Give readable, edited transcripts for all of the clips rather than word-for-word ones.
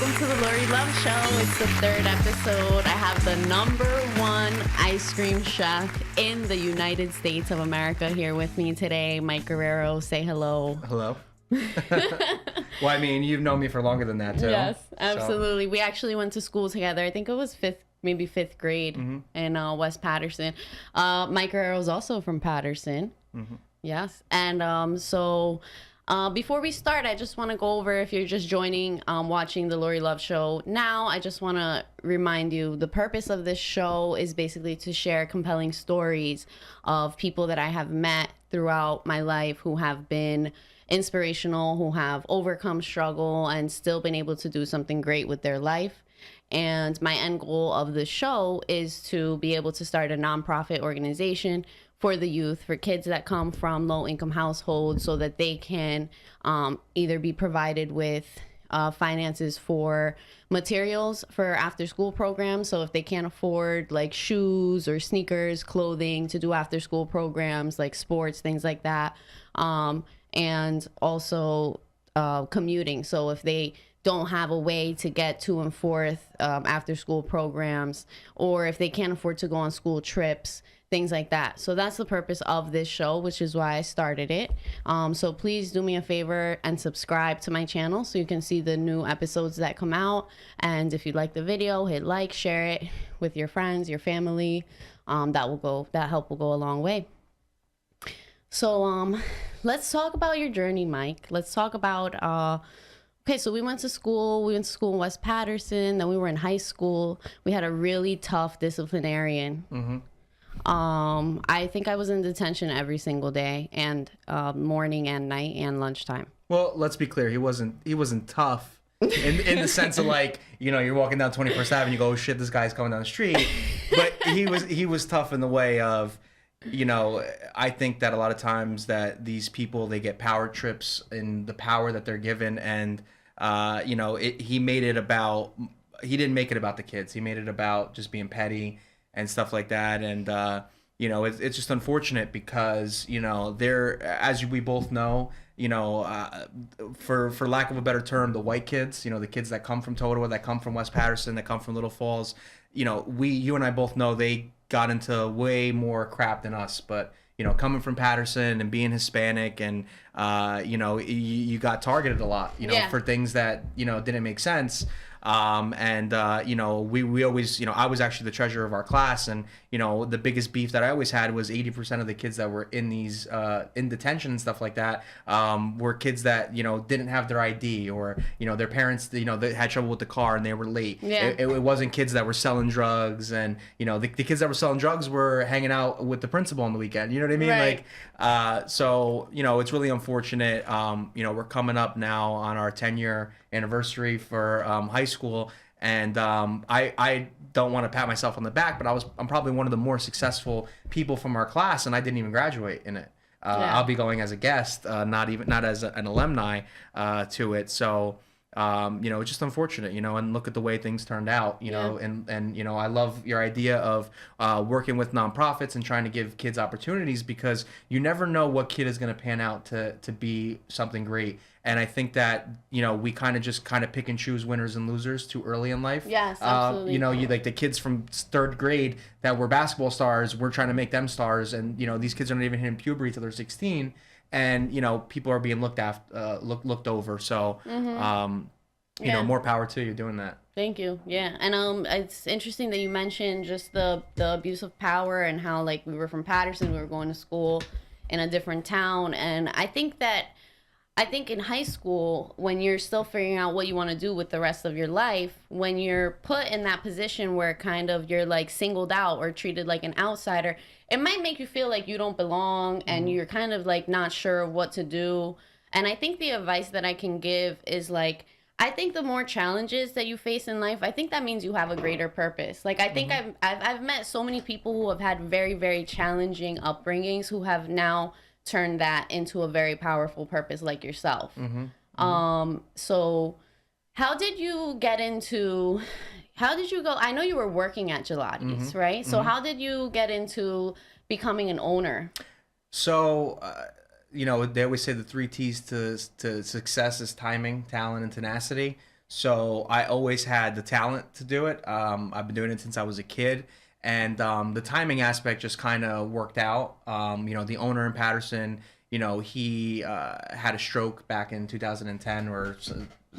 welcome to the Lorri Love Show. It's the third episode. I have the #1 ice cream chef in the United States of America here with me today, Mike Guerriero. Say hello. Hello. Well, I mean, you've known me for longer than that, too. Yes, absolutely. So. We actually went to school together. I think it was fifth grade in West Paterson. Mike Guerrero is also from Paterson. Yes, and before we start, I just want to go over, if you're just joining, watching the Lorri Love Show now, I just want to remind you the purpose of this show is basically to share compelling stories of people that I have met throughout my life who have been inspirational, who have overcome struggle and still been able to do something great with their life. And my end goal of the show is to be able to start a nonprofit organization for the youth, for kids that come from low-income households, so that they can either be provided with finances for materials for after-school programs. So if they can't afford like shoes or sneakers, clothing to do after-school programs like sports, things like that, and also commuting. So if they don't have a way to get to and forth after school programs, or if they can't afford to go on school trips, things like that. So that's the purpose of this show, which is why I started it. So please do me a favor and subscribe to my channel so you can see the new episodes that come out. And if you like the video, hit like, share it with your friends, your family. That help will go a long way. So let's talk about your journey, Mike. Let's talk about okay, so we went to school in West Paterson, then we were in high school. We had a really tough disciplinarian. I think I was in detention every single day, and morning and night and lunchtime. Well, let's be clear, he wasn't tough in the sense of, like, you know, you're walking down 21st Avenue, you go, oh shit, this guy's coming down the street. But he was tough in the way of, you know, I think that a lot of times that these people, they get power trips in the power that they're given, and you know, he didn't make it about the kids. He made it about just being petty and stuff like that. And you know, it's just unfortunate because, you know, as we both know, you know, for lack of a better term, the white kids, you know, the kids that come from Totowa, that come from West Paterson, that come from Little Falls, you know, you and I both know they got into way more crap than us. But, you know, coming from Paterson and being Hispanic, and you know, you got targeted a lot, you know, for things that, you know, didn't make sense. You know, we always, you know, I was actually the treasurer of our class, and, you know, the biggest beef that I always had was 80% of the kids that were in these in detention and stuff like that were kids that, you know, didn't have their ID, or, you know, their parents, you know, they had trouble with the car and they were late. It wasn't kids that were selling drugs, and, you know, the kids that were selling drugs were hanging out with the principal on the weekend, you know what I mean? Right. Like, so, you know, it's really unfortunate. You know, we're coming up now on our 10-year anniversary for high school, and I don't want to pat myself on the back, but I'm probably one of the more successful people from our class, and I didn't even graduate in it. I'll be going as a guest, not as an alumni to it. So you know, it's just unfortunate, you know, and look at the way things turned out, you know, and you know, I love your idea of working with nonprofits and trying to give kids opportunities, because you never know what kid is going to pan out to be something great. And I think that, you know, we kind of pick and choose winners and losers too early in life. Yes, absolutely. You know, you like the kids from third grade that were basketball stars, we're trying to make them stars, and, you know, these kids are not even hitting puberty till they're 16. And, you know, people are being looked over. So, you know, more power to you doing that. Thank you. Yeah. And it's interesting that you mentioned just the abuse of power, and how, like, we were from Paterson, we were going to school in a different town. And I think in high school, when you're still figuring out what you want to do with the rest of your life, when you're put in that position where kind of you're like singled out or treated like an outsider, it might make you feel like you don't belong, and you're kind of like not sure what to do. And I think the advice that I can give is, like, I think the more challenges that you face in life, I think that means you have a greater purpose. Like, I think I've met so many people who have had very, very challenging upbringings, who have now turned that into a very powerful purpose, like yourself. So how did you go? I know you were working at Gelotti's, right? So how did you get into becoming an owner? So, you know, they always say the 3 T's to success is timing, talent, and tenacity. So I always had the talent to do it. I've been doing it since I was a kid. And the timing aspect just kind of worked out. The owner in Paterson, he had a stroke back in 2010, or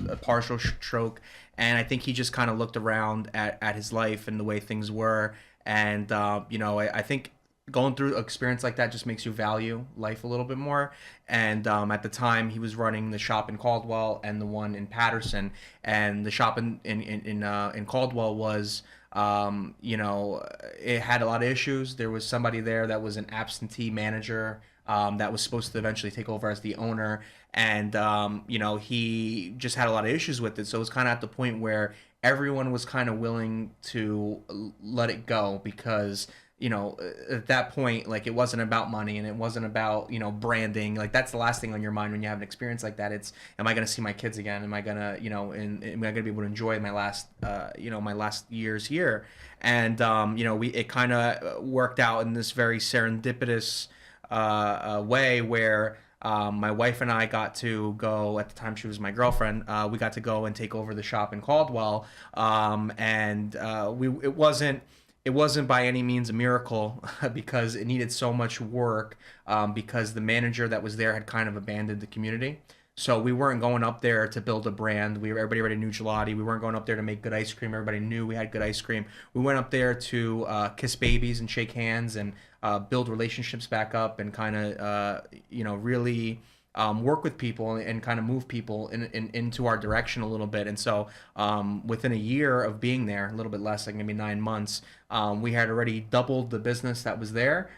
a partial stroke. And I think he just kind of looked around at his life and the way things were. And, I think going through an experience like that just makes you value life a little bit more. And at the time, he was running the shop in Caldwell and the one in Paterson. And the shop in Caldwell was, it had a lot of issues. There was somebody there that was an absentee manager that was supposed to eventually take over as the owner. And, he just had a lot of issues with it. So it was kind of at the point where everyone was kind of willing to let it go because at that point, like, it wasn't about money and it wasn't about, branding. Like, that's the last thing on your mind when you have an experience like that. It's, am I going to see my kids again? Am I going to, and am I going to be able to enjoy my last, my last years here? And, it kind of worked out in this very serendipitous way where my wife and I got to go, at the time she was my girlfriend, we got to go and take over the shop in Caldwell. It wasn't by any means a miracle because it needed so much work because the manager that was there had kind of abandoned the community. So we weren't going up there to build a brand. Everybody already knew Gelotti. We weren't going up there to make good ice cream. Everybody knew we had good ice cream. We went up there to kiss babies and shake hands and build relationships back up and kind of, really work with people and kind of move people into our direction a little bit. And so within a year of being there, a little bit less, like maybe 9 months, we had already doubled the business that was there.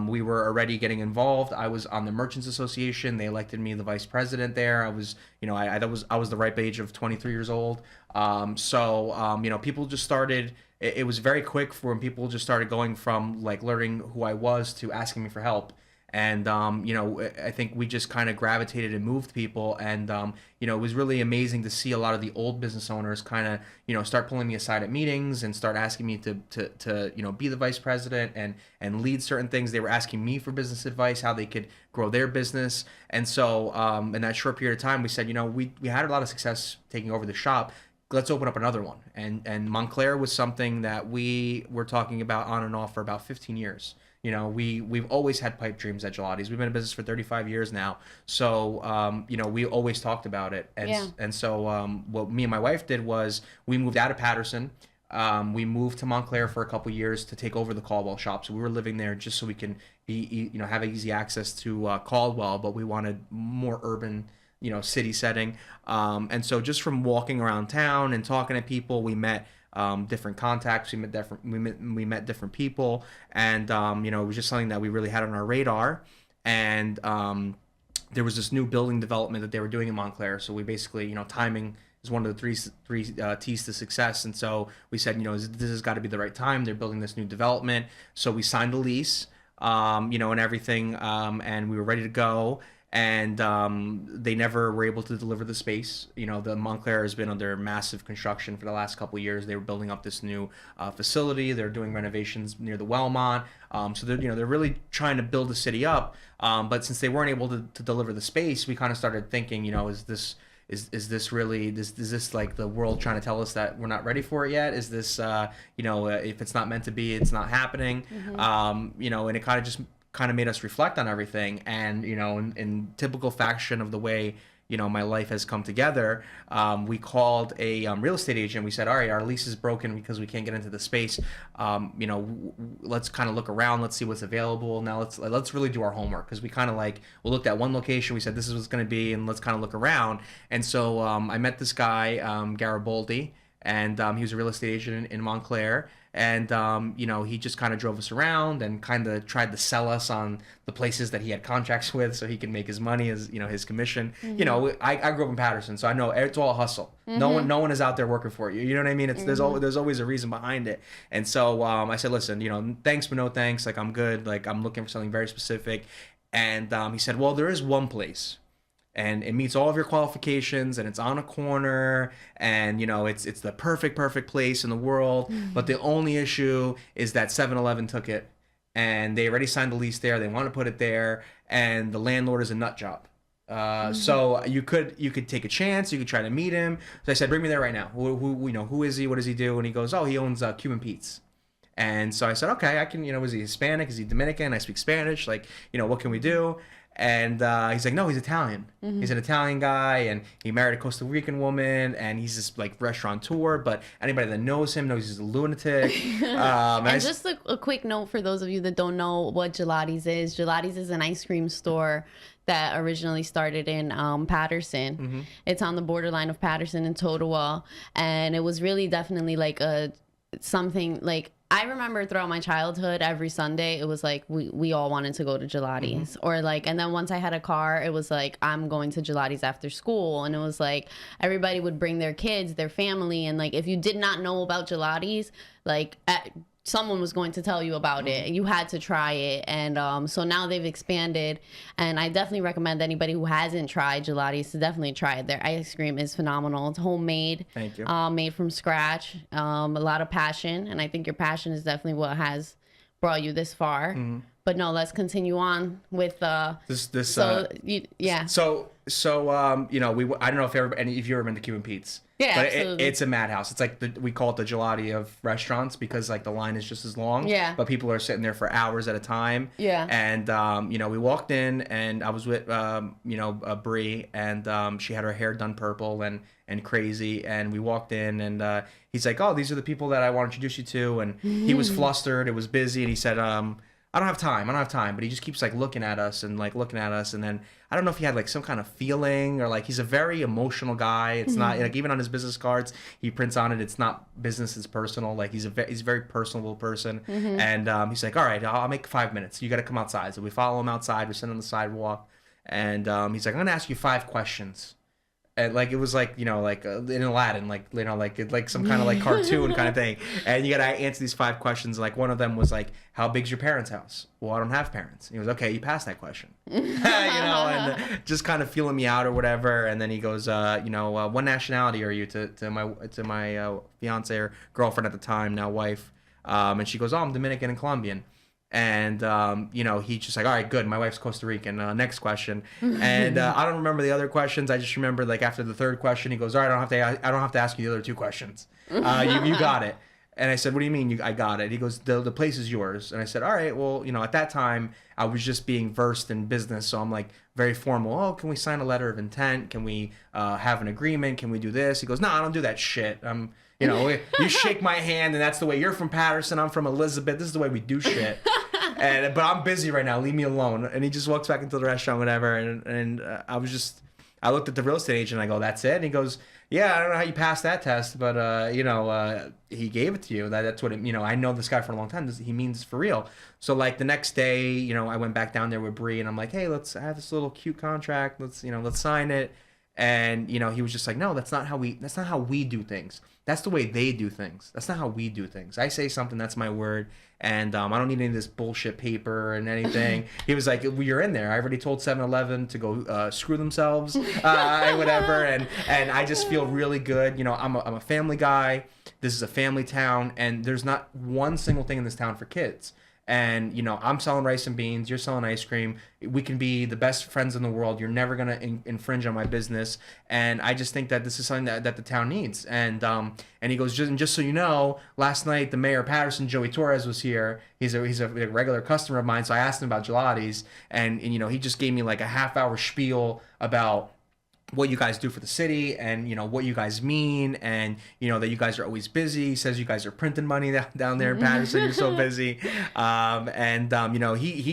We were already getting involved. I was on the Merchants Association. They elected me the vice president there. I was, I was the ripe age of 23 years old. People just started. It was very quick for when people just started going from like learning who I was to asking me for help. And, I think we just kind of gravitated and moved people. And, it was really amazing to see a lot of the old business owners kind of, start pulling me aside at meetings and start asking me to be the vice president and lead certain things. They were asking me for business advice, how they could grow their business. And so in that short period of time, we said, we had a lot of success taking over the shop. Let's open up another one. And Montclair was something that we were talking about on and off for about 15 years. We've always had pipe dreams at Gelotti's. We've been in business for 35 years now. So, we always talked about it. And so what me and my wife did was we moved out of Paterson. We moved to Montclair for a couple years to take over the Caldwell shop. So we were living there just so we can have easy access to Caldwell, but we wanted more urban, city setting. And so just from walking around town and talking to people, we met different contacts. We met different people, and it was just something that we really had on our radar. And there was this new building development that they were doing in Montclair. So we basically, timing is one of the three T's to success. And so we said, this has got to be the right time. They're building this new development. So we signed a lease, and everything, and we were ready to go. And they never were able to deliver the space. The Montclair has been under massive construction for the last couple of years. They were building up this new facility. They're doing renovations near the Wellmont. So they're really trying to build the city up. But since they weren't able to deliver the space, we kind of started thinking, is this really is this like the world trying to tell us that we're not ready for it yet? Is this if it's not meant to be, it's not happening? Mm-hmm. And it kind of made us reflect on everything. And in typical fashion of the way my life has come together, we called a real estate agent. We said, all right, our lease is broken because we can't get into the space. Let's kind of look around, let's see what's available. Now let's really do our homework, because we kind of we looked at one location, we said this is what's going to be, and let's kind of look around. And so I met this guy, Garibaldi, and he was a real estate agent in Montclair. And, he just kind of drove us around and kind of tried to sell us on the places that he had contracts with so he could make his money, his commission. Mm-hmm. I grew up in Paterson, so I know it's all a hustle. Mm-hmm. No one is out there working for you. You know what I mean? There's always a reason behind it. And so I said, listen, thanks, but no thanks. Like, I'm good. Like, I'm looking for something very specific. And he said, well, there is one place, and it meets all of your qualifications, and it's on a corner, and it's the perfect place in the world. Mm-hmm. But the only issue is that 7-Eleven took it, and they already signed the lease there. They want to put it there, and the landlord is a nut job. So you could take a chance. You could try to meet him. So I said, bring me there right now. Who is he? What does he do? And he goes, oh, he owns Cuban Pete's. And so I said, okay, I can, is he Hispanic? Is he Dominican? I speak Spanish. Like, what can we do? And he's like, no, he's Italian. He's an Italian guy, and he married a Costa Rican woman, and he's this like restaurateur. But anybody that knows him knows he's a lunatic. And just a quick note for those of you that don't know what Gelotti's is. Gelotti's is an ice cream store that originally started in Paterson. It's on the borderline of Paterson and Totowa, and it was really definitely like something like. I remember throughout my childhood, every Sunday, it was like we all wanted to go to Gelotti's. Or like, and then once I had a car, it was like, I'm going to Gelotti's after school. And it was like, everybody would bring their kids, their family. And like, if you did not know about Gelotti's, like someone was going to tell you about it. You had to try it. And so now they've expanded. And I definitely recommend anybody who hasn't tried Gelotti's to definitely try it. Their ice cream is phenomenal. It's homemade. Thank you. Made from scratch. A lot of passion. And I think your passion is definitely what has brought you this far. But no, let's continue on with this. Yeah. So I don't know if you've ever been to Cuban Pete's. Yeah, but absolutely. It's a madhouse. It's like we call it the Gelotti of restaurants because like the line is just as long. Yeah. But people are sitting there for hours at a time. Yeah. And we walked in and I was with Bree, and she had her hair done purple and crazy, and we walked in and he's like, oh, these are the people that I want to introduce you to, and he was flustered. It was busy, and he said, I don't have time, but he just keeps like looking at us, and then I don't know if he had like some kind of feeling, or like he's a very emotional guy. It's not like, even on his business cards he prints on it, it's not business, it's personal. Like he's a very personable person. And he's like, all right, I'll make 5 minutes, you got to come outside. So we follow him outside, we're sitting on the sidewalk, and he's like, I'm gonna ask you 5 questions. And like it was like in Aladdin, like some kind of like cartoon kind of thing, and you gotta answer these 5 questions. Like one of them was like, how big's your parents' house? Well, I don't have parents. And he goes, okay, you passed that question. And just kind of feeling me out or whatever. And then he goes, what nationality are you to my fiance or girlfriend at the time, now wife? And she goes, oh, I'm Dominican and Colombian. And he's just like, all right, good, my wife's Costa Rican. Next question. And I don't remember the other questions. I just remember like after the 3rd question, he goes, all right, I don't have to ask you the other 2 questions. You got it. And I said, what do you mean I got it? He goes, the place is yours. And I said, all right, well, at that time I was just being versed in business, so I'm like very formal. Oh, can we sign a letter of intent? Can we have an agreement? Can we do this? He goes, no, I don't do that shit. You shake my hand, and that's the way. You're from Paterson, I'm from Elizabeth. This is the way we do shit. But I'm busy right now. Leave me alone. And he just walks back into the restaurant, whatever. And I looked at the real estate agent. And I go, that's it. And he goes, yeah, I don't know how you passed that test, but he gave it to you. That's what it. I know this guy for a long time. He means for real. So like the next day, I went back down there with Bree, and I'm like, hey, let's have this little cute contract. Let's sign it. And he was just like, no, that's not how we do things. That's the way they do things. That's not how we do things. I say something, that's my word, and I don't need any of this bullshit paper and anything. He was like, well, you're in there. I already told 7-Eleven to go screw themselves, whatever, and I just feel really good. I'm a family guy. This is a family town, and there's not one single thing in this town for kids. And I'm selling rice and beans, you're selling ice cream. We can be the best friends in the world. You're never gonna infringe on my business. And I just think that this is something that the town needs. And he goes, just so you know, last night the mayor of Paterson, Joey Torres, was here. He's a regular customer of mine. So I asked him about Gelotti's, and he just gave me like a half-hour spiel about what you guys do for the city, and what you guys mean, and that you guys are always busy. He says you guys are printing money down there in Paterson. You're so busy. He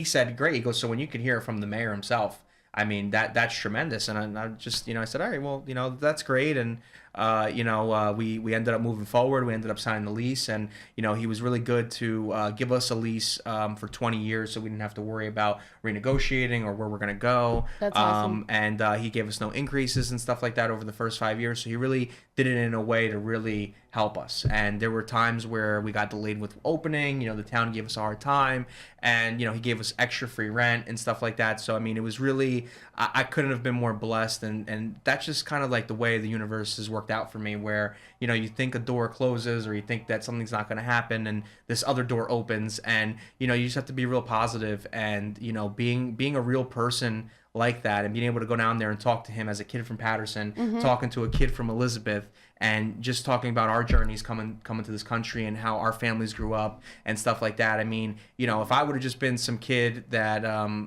said, great. He goes, so when you can hear it from the mayor himself, I mean, that's tremendous. And I just I said, all right, well, that's great. And we ended up moving forward. We ended up signing the lease, and he was really good to give us a lease for 20 years, so we didn't have to worry about renegotiating or where we're gonna go. That's awesome. And he gave us no increases and stuff like that over the first 5 years. So he really did it in a way to really help us. And there were times where we got delayed with opening. The town gave us a hard time, and he gave us extra free rent and stuff like that. So I mean, it was really, I couldn't have been more blessed, and that's just kind of like the way the universe has worked out for me, where you think a door closes, or you think that something's not going to happen, and this other door opens, and you just have to be real positive, and being a real person like that, and being able to go down there and talk to him as a kid from Paterson, talking to a kid from Elizabeth, and just talking about our journeys coming to this country and how our families grew up and stuff like that. I mean, you know, if I would have just been some kid that,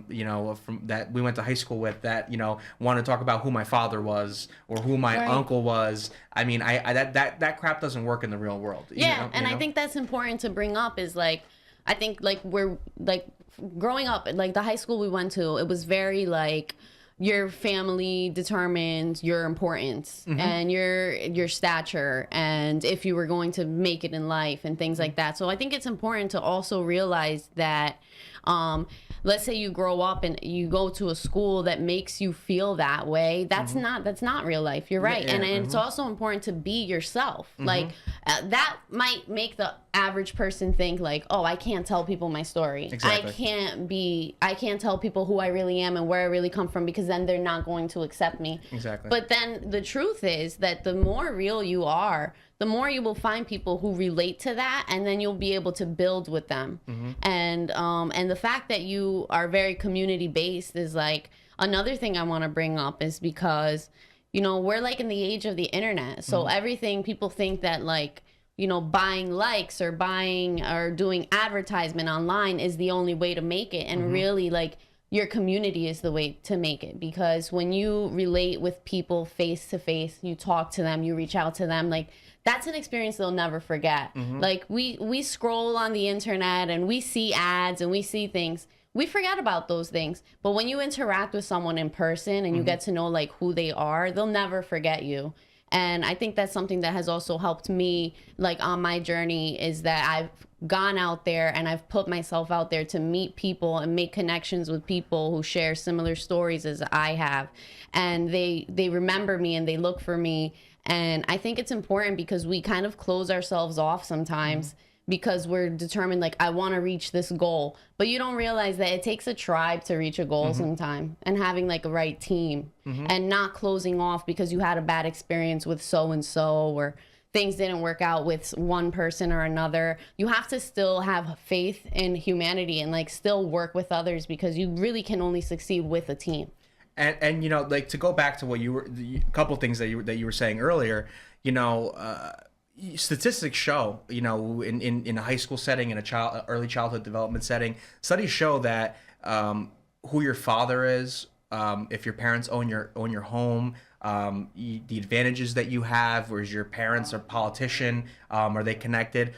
you know, from that we went to high school with, that, you know, wanted to talk about who my father was or who my uncle was, I mean, that crap doesn't work in the real world. Yeah, and I think that's important to bring up is, like, I think, like, we're, like, growing up, like, the high school we went to, it was very, like, your family determines your importance and your stature and if you were going to make it in life and things like that. So I think it's important to also realize that let's say you grow up and you go to a school that makes you feel that way. That's not real life. You're right. And it's also important to be yourself. Like that might make the average person think like, oh, I can't tell people my story. Exactly. I can't tell people who I really am and where I really come from, because then they're not going to accept me. Exactly. But then the truth is that the more real you are, the more you will find people who relate to that, and then you'll be able to build with them. And the fact that you are very community based is like another thing I want to bring up, is because, you know, we're like in the age of the internet. So everything, people think that, like, you know, buying likes or buying or doing advertisement online is the only way to make it. And really, like, your community is the way to make it, because when you relate with people face to face, you talk to them, you reach out to them, like, that's an experience they'll never forget. Like, we scroll on the internet and we see ads and we see things. We forget about those things. But when you interact with someone in person and you get to know, like, who they are, they'll never forget you. And I think that's something that has also helped me, like, on my journey, is that I've gone out there and I've put myself out there to meet people and make connections with people who share similar stories as I have. And they remember me and they look for me. And I think it's important, because we kind of close ourselves off sometimes because we're determined, like, I want to reach this goal. But you don't realize that it takes a tribe to reach a goal sometime, and having, like, a right team and not closing off because you had a bad experience with so-and-so, or things didn't work out with one person or another. You have to still have faith in humanity and, like, still work with others, because you really can only succeed with a team. And you know, like, to go back to what you were, a couple things that you were saying earlier, you know, statistics show, you know, in a high school setting, in a early childhood development setting, studies show that who your father is, if your parents own your home, the advantages that you have, or is your parents a politician, are they connected?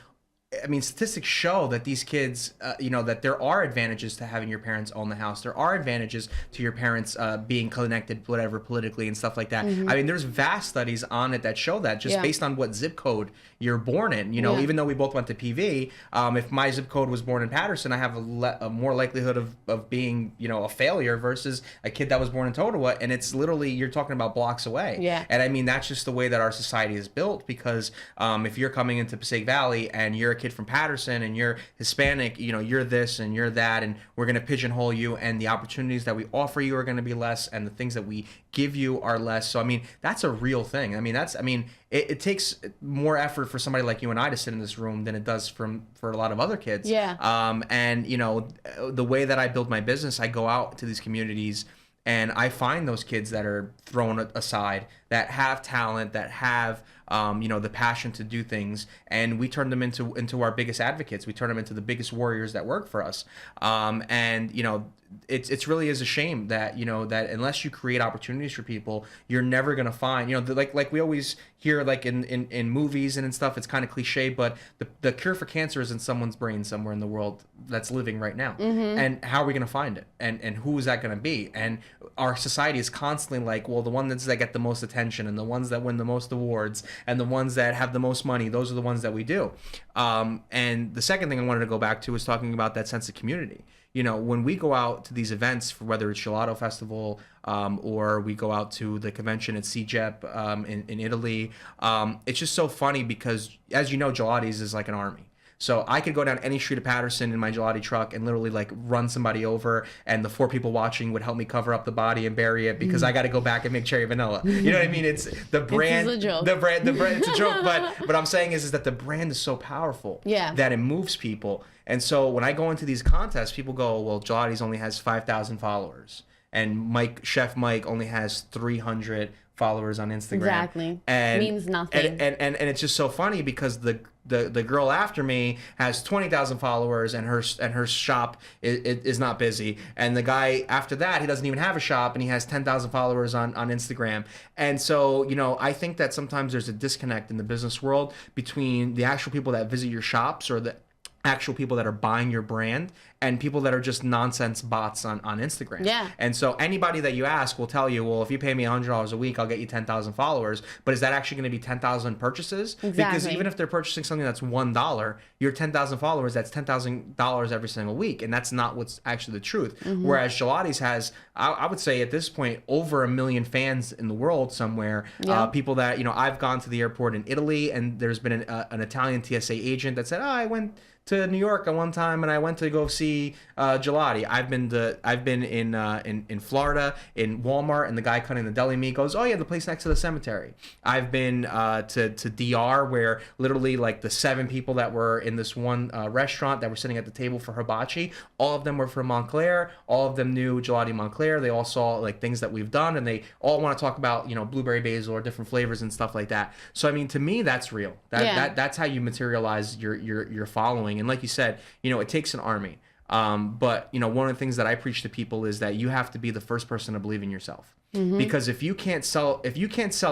I mean, statistics show that these kids, you know, that there are advantages to having your parents own the house. There are advantages to your parents being connected, whatever, politically and stuff like that. I mean, there's vast studies on it that show that, just based on what zip code you're born in. You know, even though we both went to PV, if my zip code was born in Paterson, I have a more likelihood of being, you know, a failure versus a kid that was born in Totowa, and it's literally, you're talking about blocks away. Yeah. And I mean, that's just the way that our society is built, because if you're coming into Passaic Valley and you're a kid from Paterson and you're Hispanic, you know, you're this and you're that, and we're going to pigeonhole you, and the opportunities that we offer you are going to be less, and the things that we give you are less. So I mean, that's a real thing. I mean, it takes more effort for somebody like you and I to sit in this room than it does for a lot of other kids. Yeah. And you know, the way that I build my business, I go out to these communities and I find those kids that are thrown aside, that have talent, that have you know, the passion to do things, and we turn them into our biggest advocates. We turn them into the biggest warriors that work for us. And you know, it's really is a shame that, you know, that unless you create opportunities for people, you're never gonna find, you know, like we always hear, like in movies and in stuff, it's kind of cliche, but the cure for cancer is in someone's brain somewhere in the world that's living right now. And how are we gonna find it? And who is that gonna be? And our society is constantly like, well, the ones that get the most attention and the ones that win the most awards and the ones that have the most money, those are the ones that we do. And the second thing I wanted to go back to is talking about that sense of community. You know, when we go out to these events, for whether it's Gelato Festival, or we go out to the convention at CGEP in Italy, it's just so funny because, as you know, Gelotti's is like an army. So I could go down any street of Paterson in my Gelotti truck and literally, like, run somebody over, and the 4 people watching would help me cover up the body and bury it, because I got to go back and make cherry vanilla. You know what I mean? It's the brand. It's a joke. The brand. It's a joke. But what I'm saying is that the brand is so powerful that it moves people. And so when I go into these contests, people go, well, Gelotti's only has 5,000 followers. and Chef Mike only has 300 followers on Instagram. Exactly. And means nothing. And it's just so funny because the girl after me has 20,000 followers and her shop is not busy, and the guy after that, he doesn't even have a shop and he has 10,000 followers on Instagram. And so, you know, I think that sometimes there's a disconnect in the business world between the actual people that visit your shops or the actual people that are buying your brand and people that are just nonsense bots on Instagram. Yeah. And so anybody that you ask will tell you, well, if you pay me $100 a week, I'll get you 10,000 followers. But is that actually going to be 10,000 purchases? Exactly. Because even if they're purchasing something that's $1, your 10,000 followers, that's $10,000 every single week. And that's not what's actually the truth. Mm-hmm. Whereas Gelotti's has, I would say at this point, over 1 million fans in the world somewhere. Yeah. People that, you know, I've gone to the airport in Italy and there's been an Italian TSA agent that said, oh, I went to New York at one time and I went to go see Gelotti. I've been in Florida in Walmart, and the guy cutting the deli meat goes, oh yeah, the place next to the cemetery. I've been to DR, where literally like the 7 people that were in this one restaurant that were sitting at the table for hibachi, all of them were from Montclair. All of them knew Gelotti Montclair. They all saw like things that we've done, and they all want to talk about, you know, blueberry basil or different flavors and stuff like that. So I mean, to me, that's real. That's how you materialize your following. And like you said, you know, it takes an army. But you know, one of the things that I preach to people is that you have to be the first person to believe in yourself. Mm-hmm. Because if you can't sell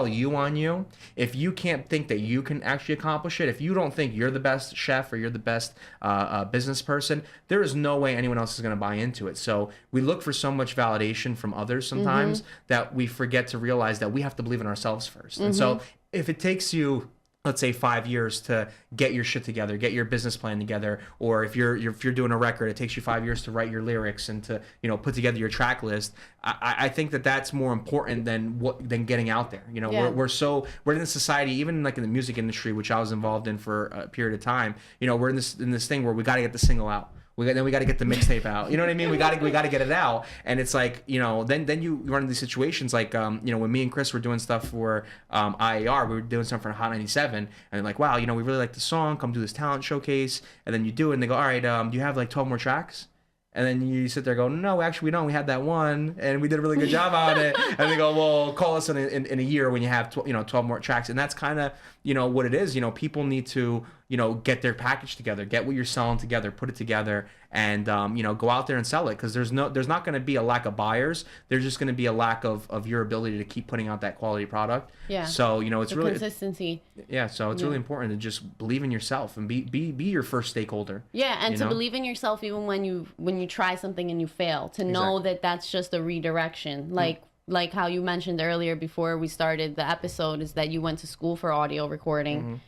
you on you, if you can't think that you can actually accomplish it, if you don't think you're the best chef or you're the best business person, there is no way anyone else is going to buy into it. So we look for so much validation from others sometimes that we forget to realize that we have to believe in ourselves first. And so if it takes you, let's say 5 years to get your shit together, get your business plan together, or if you're doing a record, it takes you 5 years to write your lyrics and to, you know, put together your track list. I think that's more important than getting out there. You know, Yeah. we're in a society, even like in the music industry, which I was involved in for a period of time. You know, we're in this thing where we got to get the single out. Then we got to get the mixtape out. You know what I mean? We got to get it out. And it's like, you know, then you run into these situations like, you know, when me and Chris were doing stuff for IAR, we were doing something for Hot 97, and they're like, wow, you know, we really like the song. Come do this talent showcase. And then you do it, and they go, all right, do you have like 12 more tracks? And then you sit there going, no, actually we don't. We had that one, and we did a really good job on it. And they go, well, call us in a year when you have 12 more tracks. And that's kind of, you know, what it is. You know, people need to, you know, get their package together, get what you're selling together, put it together, and you know, go out there and sell it. Because there's not going to be a lack of buyers. There's just going to be a lack of your ability to keep putting out that quality product. Yeah. So you know, it's really consistency. Yeah. So it's really important to just believe in yourself and be your first stakeholder. Yeah, and to know? believe in yourself even when you try something and you fail. To know that that's just a redirection. Like how you mentioned earlier before we started the episode, is that you went to school for audio recording.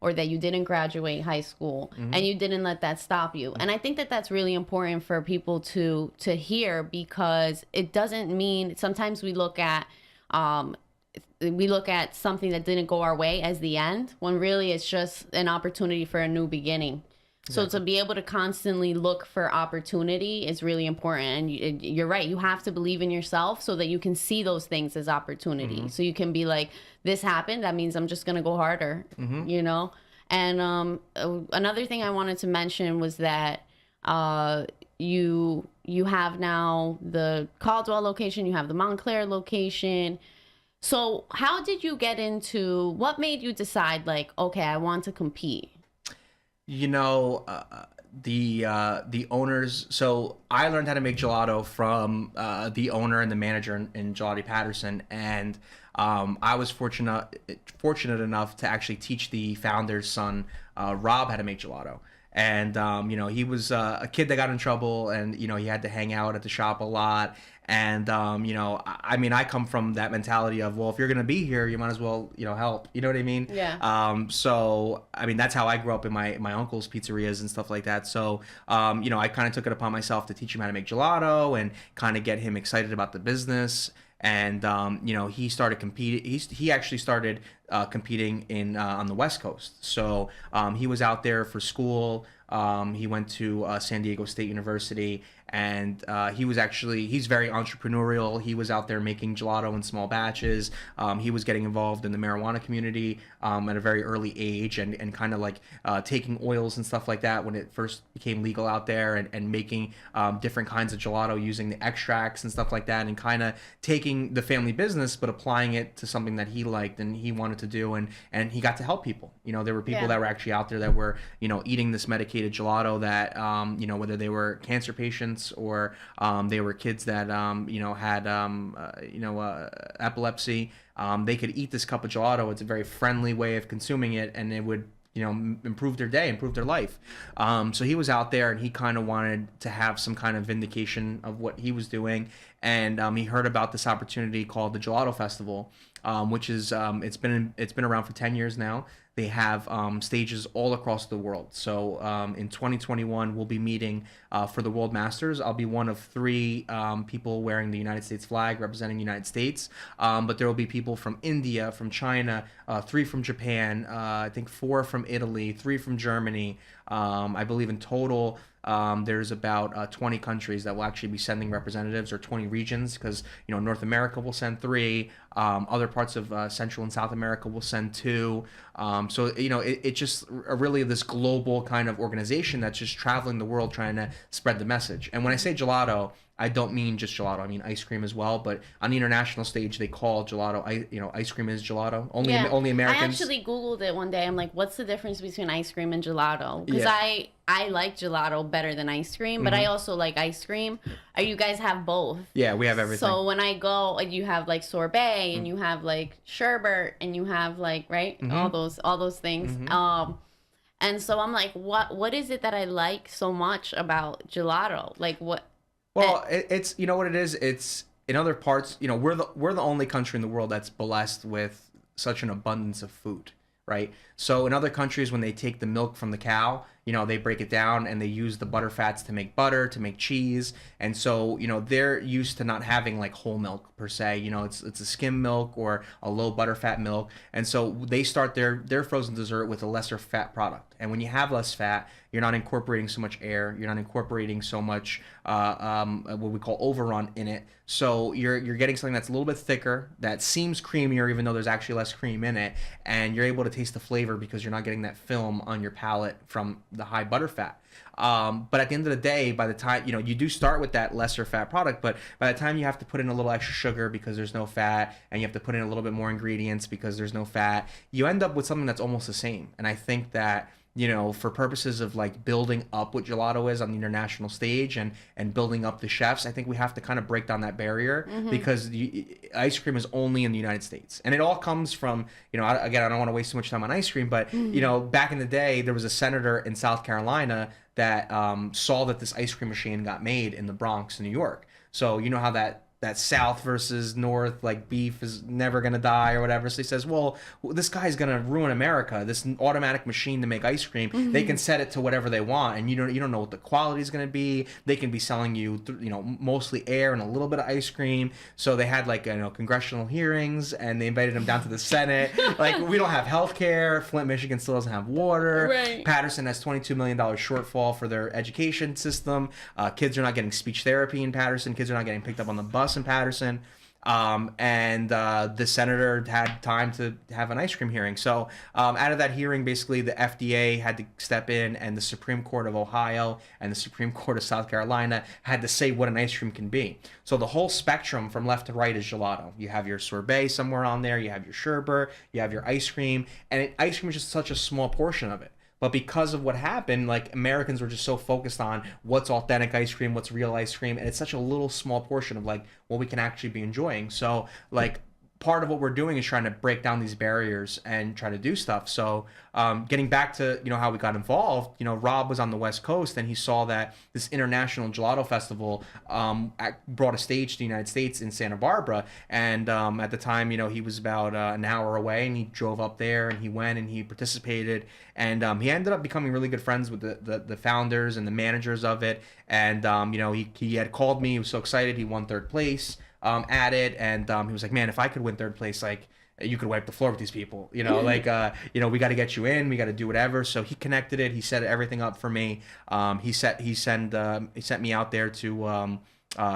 Or that you didn't graduate high school, and you didn't let that stop you. And I think that that's really important for people to hear, because it doesn't mean, sometimes we look at something that didn't go our way as the end, when really it's just an opportunity for a new beginning. So to be able to constantly look for opportunity is really important. And you're right. You have to believe in yourself so that you can see those things as opportunity. So you can be like, this happened. That means I'm just going to go harder, you know? And another thing I wanted to mention was that you have now the Caldwell location, you have the Montclair location. So how did you get into, what made you decide like, okay, I want to compete? You know, the owners. So I learned how to make gelato from the owner and the manager in Gelotti Paterson, and I was fortunate enough to actually teach the founder's son, Rob, how to make gelato. And you know, he was a kid that got in trouble, and you know, he had to hang out at the shop a lot. And you know, I mean, I come from that mentality of, well, if you're gonna be here, you might as well, you know, help. You know what I mean? Yeah. So I mean, that's how I grew up in my uncle's pizzerias and stuff like that. So you know, I kind of took it upon myself to teach him how to make gelato and kind of get him excited about the business. And you know, he started competing. He actually started competing in on the West Coast. So he was out there for school. He went to San Diego State University, and he's very entrepreneurial. He was out there making gelato in small batches. He was getting involved in the marijuana community at a very early age, and kind of like taking oils and stuff like that when it first became legal out there, and making different kinds of gelato using the extracts and stuff like that, and kind of taking the family business but applying it to something that he liked and he wanted to do, and he got to help people. There were people that were actually out there that were eating this medicated gelato that whether they were cancer patients or they were kids that had epilepsy, they could eat this cup of gelato. It's a very friendly way of consuming it, and it would improve their day, improve their life. So he was out there, and he kind of wanted to have some kind of vindication of what he was doing, and he heard about this opportunity called the Gelato Festival, which is it's been around for 10 years now. They have stages all across the world. So in 2021, we'll be meeting for the World Masters. I'll be one of 3 people wearing the United States flag representing the United States. But there will be people from India, from China, 3 from Japan, I think 4 from Italy, 3 from Germany. I believe in total there's about 20 countries that will actually be sending representatives, or 20 regions, because North America will send 3, other parts of Central and South America will send 2. So it just really this global kind of organization that's just traveling the world trying to spread the message. And when I say gelato, I don't mean just gelato. I mean ice cream as well. But on the international stage, they call gelato, ice cream is gelato. Only Americans. I actually Googled it one day. I'm like, what's the difference between ice cream and gelato? Because I like gelato better than ice cream, but I also like ice cream. You guys have both. Yeah, we have everything. So when I go, you have like sorbet, and you have like sherbet, and you have like all those things. And so I'm like, what is it that I like so much about gelato? Like what? Well, it's what it is. It's in other parts. We're the only country in the world that's blessed with such an abundance of food, right? So in other countries, when they take the milk from the cow, they break it down and they use the butter fats to make butter, to make cheese. And so, they're used to not having like whole milk per se. It's a skim milk or a low butter fat milk. And so they start their frozen dessert with a lesser fat product. And when you have less fat, you're not incorporating so much air. You're not incorporating so much what we call overrun in it. So you're getting something that's a little bit thicker, that seems creamier even though there's actually less cream in it. And you're able to taste the flavor because you're not getting that film on your palate from the high butter fat. But at the end of the day, by the time, you do start with that lesser fat product, but by the time you have to put in a little extra sugar because there's no fat, and you have to put in a little bit more ingredients because there's no fat, you end up with something that's almost the same. And I think that, for purposes of like building up what gelato is on the international stage and building up the chefs, I think we have to kind of break down that barrier, because ice cream is only in the United States. And it all comes from, again, I don't want to waste too much time on ice cream, but, back in the day, there was a senator in South Carolina that saw that this ice cream machine got made in the Bronx in New York. So you know how that South versus North, like beef is never going to die or whatever. So he says, well, this guy's going to ruin America. This automatic machine to make ice cream, they can set it to whatever they want, and you don't know what the quality is going to be. They can be selling you, mostly air and a little bit of ice cream. So they had like, congressional hearings, and they invited him down to the Senate. Like, we don't have health care. Flint, Michigan still doesn't have water. Right. Paterson has $22 million shortfall for their education system. Kids are not getting speech therapy in Paterson. Kids are not getting picked up on the bus in Paterson. And the senator had time to have an ice cream hearing. So out of that hearing, basically the FDA had to step in, and the Supreme Court of Ohio and the Supreme Court of South Carolina had to say what an ice cream can be. So the whole spectrum from left to right is gelato. You have your sorbet somewhere on there, you have your sherbet, you have your ice cream, and ice cream is just such a small portion of it. But because of what happened, like, Americans were just so focused on what's authentic ice cream, what's real ice cream, and it's such a little small portion of like what we can actually be enjoying. So like, part of what we're doing is trying to break down these barriers and try to do stuff. So getting back to how we got involved, Rob was on the West Coast, and he saw that this International Gelato Festival brought a stage to the United States in Santa Barbara, and at the time, he was about an hour away, and he drove up there, and he went and he participated, and he ended up becoming really good friends with the founders and the managers of it, and he had called me. He was so excited. He won third place at it, and he was like, man, if I could win third place, like, you could wipe the floor with these people, you know, like, you know, we got to get you in, we got to do whatever. So he connected it. He set everything up for me. He sent me out there to,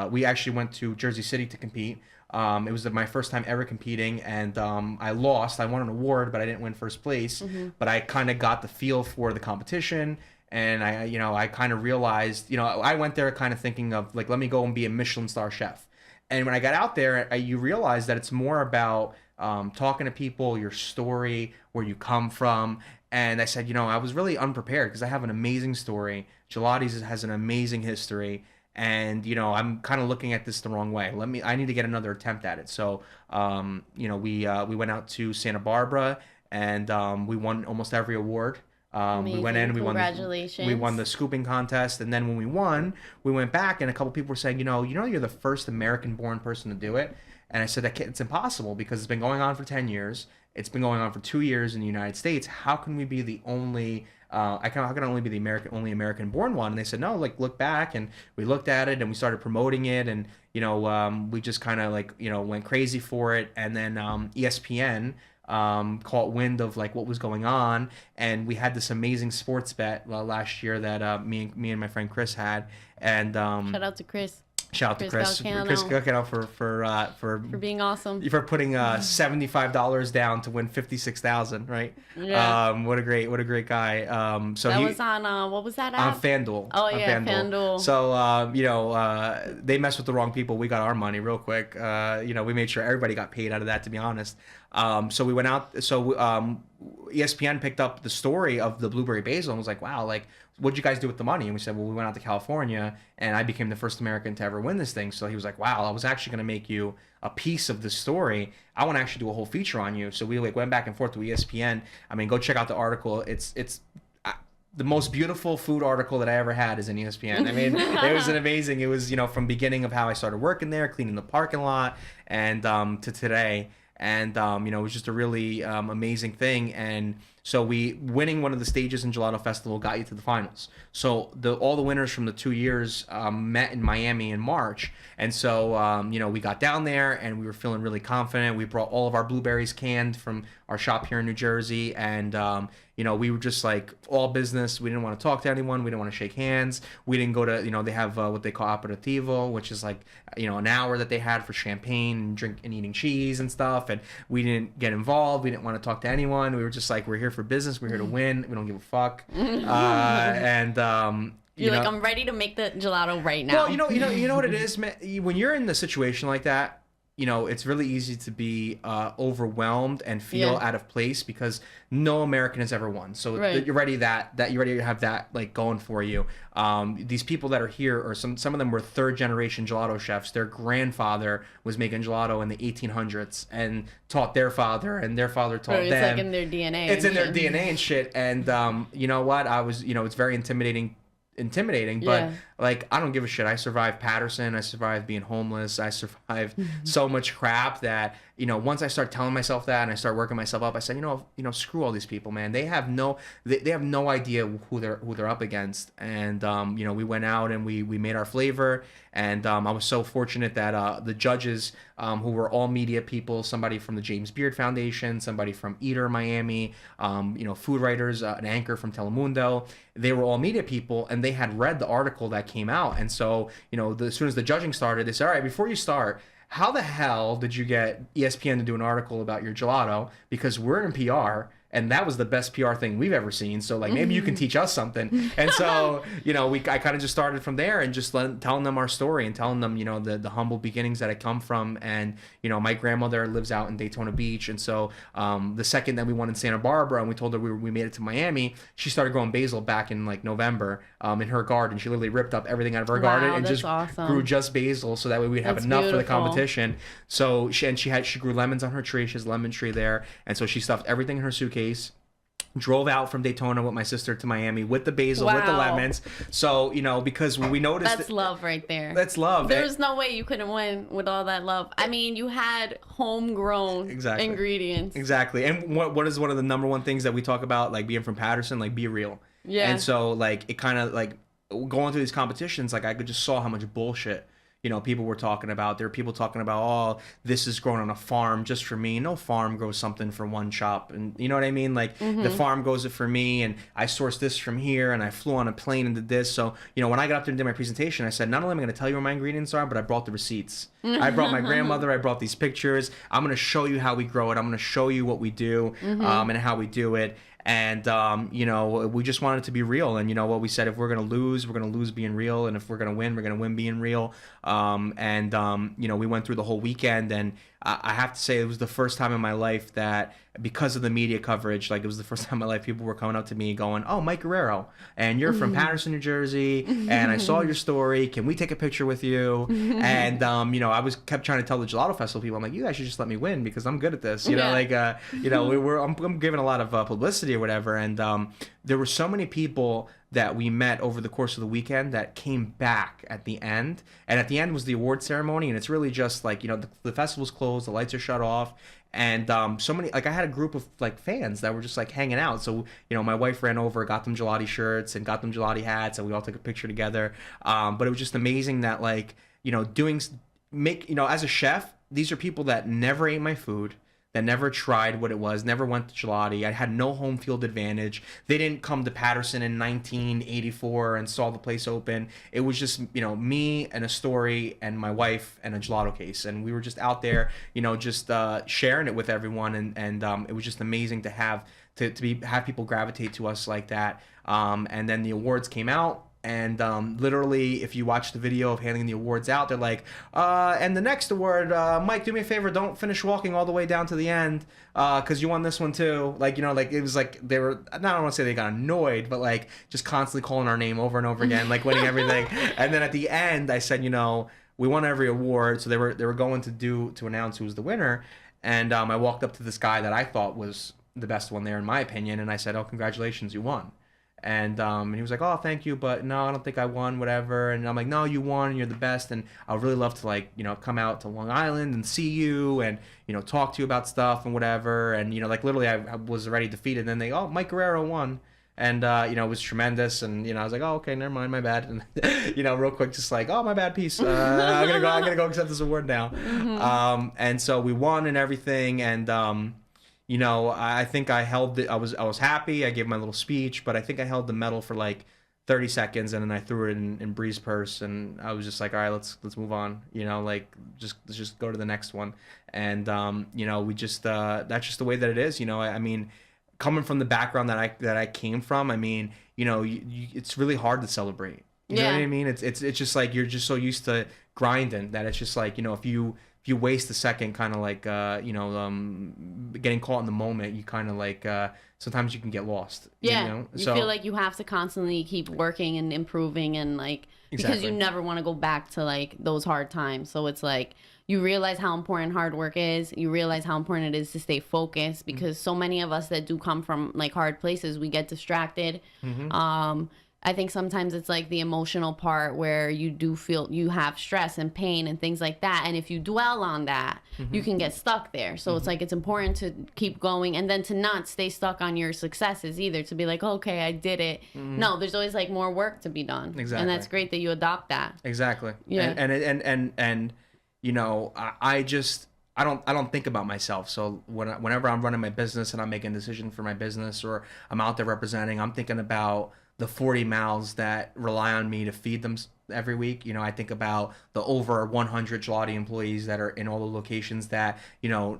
we actually went to Jersey City to compete. It was my first time ever competing, and I lost. I won an award, but I didn't win first place. But I kind of got the feel for the competition, and I kind of realized, I went there kind of thinking of like, let me go and be a Michelin star chef. And when I got out there, you realize that it's more about talking to people, your story, where you come from. And I said, I was really unprepared because I have an amazing story. Gelotti's has an amazing history. And, I'm kind of looking at this the wrong way. I need to get another attempt at it. So, we went out to Santa Barbara, and we won almost every award. We went in, we won the scooping contest, and then when we won, we went back, and a couple people were saying, you're the first American-born person to do it. And I said, it's impossible because it's been going on for 10 years. It's been going on for 2 years in the United States. How can we be the only? How can I only be the only American-born one? And they said, no, like look back, and we looked at it, and we started promoting it, and we just kind of went crazy for it, and then ESPN. Caught wind of like what was going on, and we had this amazing sports bet last year that me and my friend Chris had, and shout out to Chris. Shout out to Chris Galcano for being awesome. For putting $75 down to win $56,000, right? Yeah. What a great guy. So that was on what was that app? On FanDuel. Oh yeah, FanDuel. So they messed with the wrong people. We got our money real quick. We made sure everybody got paid out of that, to be honest. So we went out. So ESPN picked up the story of the blueberry basil and was like, wow, like, what'd you guys do with the money? And we said, well, we went out to California, and I became the first American to ever win this thing. So he was like, wow, I was actually going to make you a piece of this story. I want to actually do a whole feature on you. So we went back and forth to ESPN. I mean, go check out the article. It's the most beautiful food article that I ever had is in ESPN. I mean, it was amazing. It was, from beginning of how I started working there, cleaning the parking lot, and to today. And, it was just a really amazing thing. And so winning one of the stages in Gelato Festival got you to the finals. So all the winners from the 2 years met in Miami in March. And so, we got down there, and we were feeling really confident. We brought all of our blueberries canned from our shop here in New Jersey. And, we were just like all business. We didn't want to talk to anyone. We didn't want to shake hands. We didn't go to, they have what they call aperitivo, which is like, an hour that they had for champagne and drink and eating cheese and stuff. And we didn't get involved. We didn't want to talk to anyone. We were just like, we're here for business. We're here to win. We don't give a fuck. You're like, I'm ready to make the gelato right now. Well, you know what it is, man. When you're in a situation like that, it's really easy to be overwhelmed and feel out of place because no American has ever won. So you're ready you're ready to have that like going for you. These people that are here, or some of them were third generation gelato chefs. Their grandfather was making gelato in the 1800s and taught their father, and their father taught them. It's like in their DNA. It's in their DNA and shit. And you know what? It's very intimidating, but like, I don't give a shit. I survived Paterson. I survived being homeless. I survived so much crap that, once I start telling myself that and I start working myself up, I said, screw all these people, man. They have no idea who they're up against. And, we went out and we made our flavor. And I was so fortunate that the judges, who were all media people, somebody from the James Beard Foundation, somebody from Eater Miami, food writers, an anchor from Telemundo, they were all media people, and they had read the article that came out. And so, as soon as the judging started, they said, all right, before you start, how the hell did you get ESPN to do an article about your gelato? Because we're in PR, and that was the best PR thing we've ever seen. So like, maybe you can teach us something. And so, I kind of just started from there and just telling them our story and telling them, the humble beginnings that I come from. And, my grandmother lives out in Daytona Beach. And so the second that we won in Santa Barbara and we told her we made it to Miami, she started growing basil back in like November in her garden. She literally ripped up everything out of her garden and just grew just basil. So that way we'd have enough for the competition. So she grew lemons on her tree. She has a lemon tree there. And so she stuffed everything in her suitcase. Drove out from Daytona with my sister to Miami with the basil, with the lemons. So, because we noticed... That's love right there. That's love. There's no way you couldn't win with all that love. I mean, you had homegrown ingredients. Exactly. And what is one of the number one things that we talk about, like being from Paterson, like be real. Yeah. And so, like, it kind of, like, going through these competitions, like, I just saw how much bullshit people were talking about. There were people talking about, oh, this is grown on a farm just for me. No farm grows something for one shop. And you know what I mean? Like the farm grows it for me, and I sourced this from here, and I flew on a plane and did this. So, when I got up there and did my presentation, I said, not only am I going to tell you where my ingredients are, but I brought the receipts. I brought my grandmother. I brought these pictures. I'm going to show you how we grow it. I'm going to show you what we do and how we do it. And, we just wanted it to be real. And, what we said, if we're going to lose being real. And if we're going to win being real. We went through the whole weekend. And I have to say, it was the first time in my life that, because of the media coverage, like it was the first time in my life, people were coming up to me going, oh, Mike Guerriero, and you're from Paterson, New Jersey, and I saw your story. Can we take a picture with you? And, I kept trying to tell the Gelato Festival people, I'm like, you guys should just let me win because I'm good at this. I'm giving a lot of publicity or whatever. And there were so many people that we met over the course of the weekend that came back at the end. And at the end was the award ceremony. And it's really just like, the festival's closed, the lights are shut off. And so many, like I had a group of like fans that were just like hanging out. So, my wife ran over, got them Gelotti shirts and got them Gelotti hats, and we all took a picture together. But it was just amazing that like, as a chef, these are people that never ate my food, that never tried what it was, never went to Gelotti. I had no home field advantage. They didn't come to Paterson in 1984 and saw the place open. It was just, me and a story and my wife and a gelato case. And we were just out there, just sharing it with everyone. And it was just amazing to have people gravitate to us like that. And then the awards came out. And literally, if you watch the video of handing the awards out, they're like, and the next award, Mike, do me a favor, don't finish walking all the way down to the end because you won this one too. Like, it was like they were, I don't want to say they got annoyed, but like just constantly calling our name over and over again, like winning everything. And then at the end, I said, we won every award. So they were going to announce who was the winner. And I walked up to this guy that I thought was the best one there, in my opinion. And I said, oh, congratulations, you won. And he was like, oh, thank you, but no, I don't think I won, whatever. And I'm like, no, you won, and you're the best, and I would really love to, like, come out to Long Island and see you and, talk to you about stuff and whatever. And, like, literally I was already defeated. And then Mike Guerriero won. And, it was tremendous. And, I was like, oh, okay, never mind, my bad. And, real quick, just like, oh, my bad, peace. I'm gonna go accept this award now. And so we won and everything. And, I think I held it. I was happy. I gave my little speech, but I think I held the medal for like 30 seconds, and then I threw it in Bree's purse, and I was just like, all right, let's move on. Let's just go to the next one. And we just that's just the way that it is. I mean, coming from the background that I came from, I mean, it's really hard to celebrate. You know what I mean? It's just like you're just so used to grinding that it's just like, if you waste a second, kind of like, getting caught in the moment, you kind of like, sometimes you can get lost. You feel like you have to constantly keep working and improving and like, because you never want to go back to like those hard times. So it's like, you realize how important hard work is. You realize how important it is to stay focused, because so many of us that do come from like hard places, we get distracted. I think sometimes it's like the emotional part where you do feel you have stress and pain and things like that. And if you dwell on that, you can get stuck there. So it's like, it's important to keep going, and then to not stay stuck on your successes either, to be like, okay, I did it. No, there's always like more work to be done. Exactly. And that's great that you adopt that. Exactly. Yeah. And I don't think about myself. So whenever I'm running my business and I'm making a decision for my business, or I'm out there representing, I'm thinking about the 40 mouths that rely on me to feed them every week. I think about the over 100 Gelotti employees that are in all the locations that,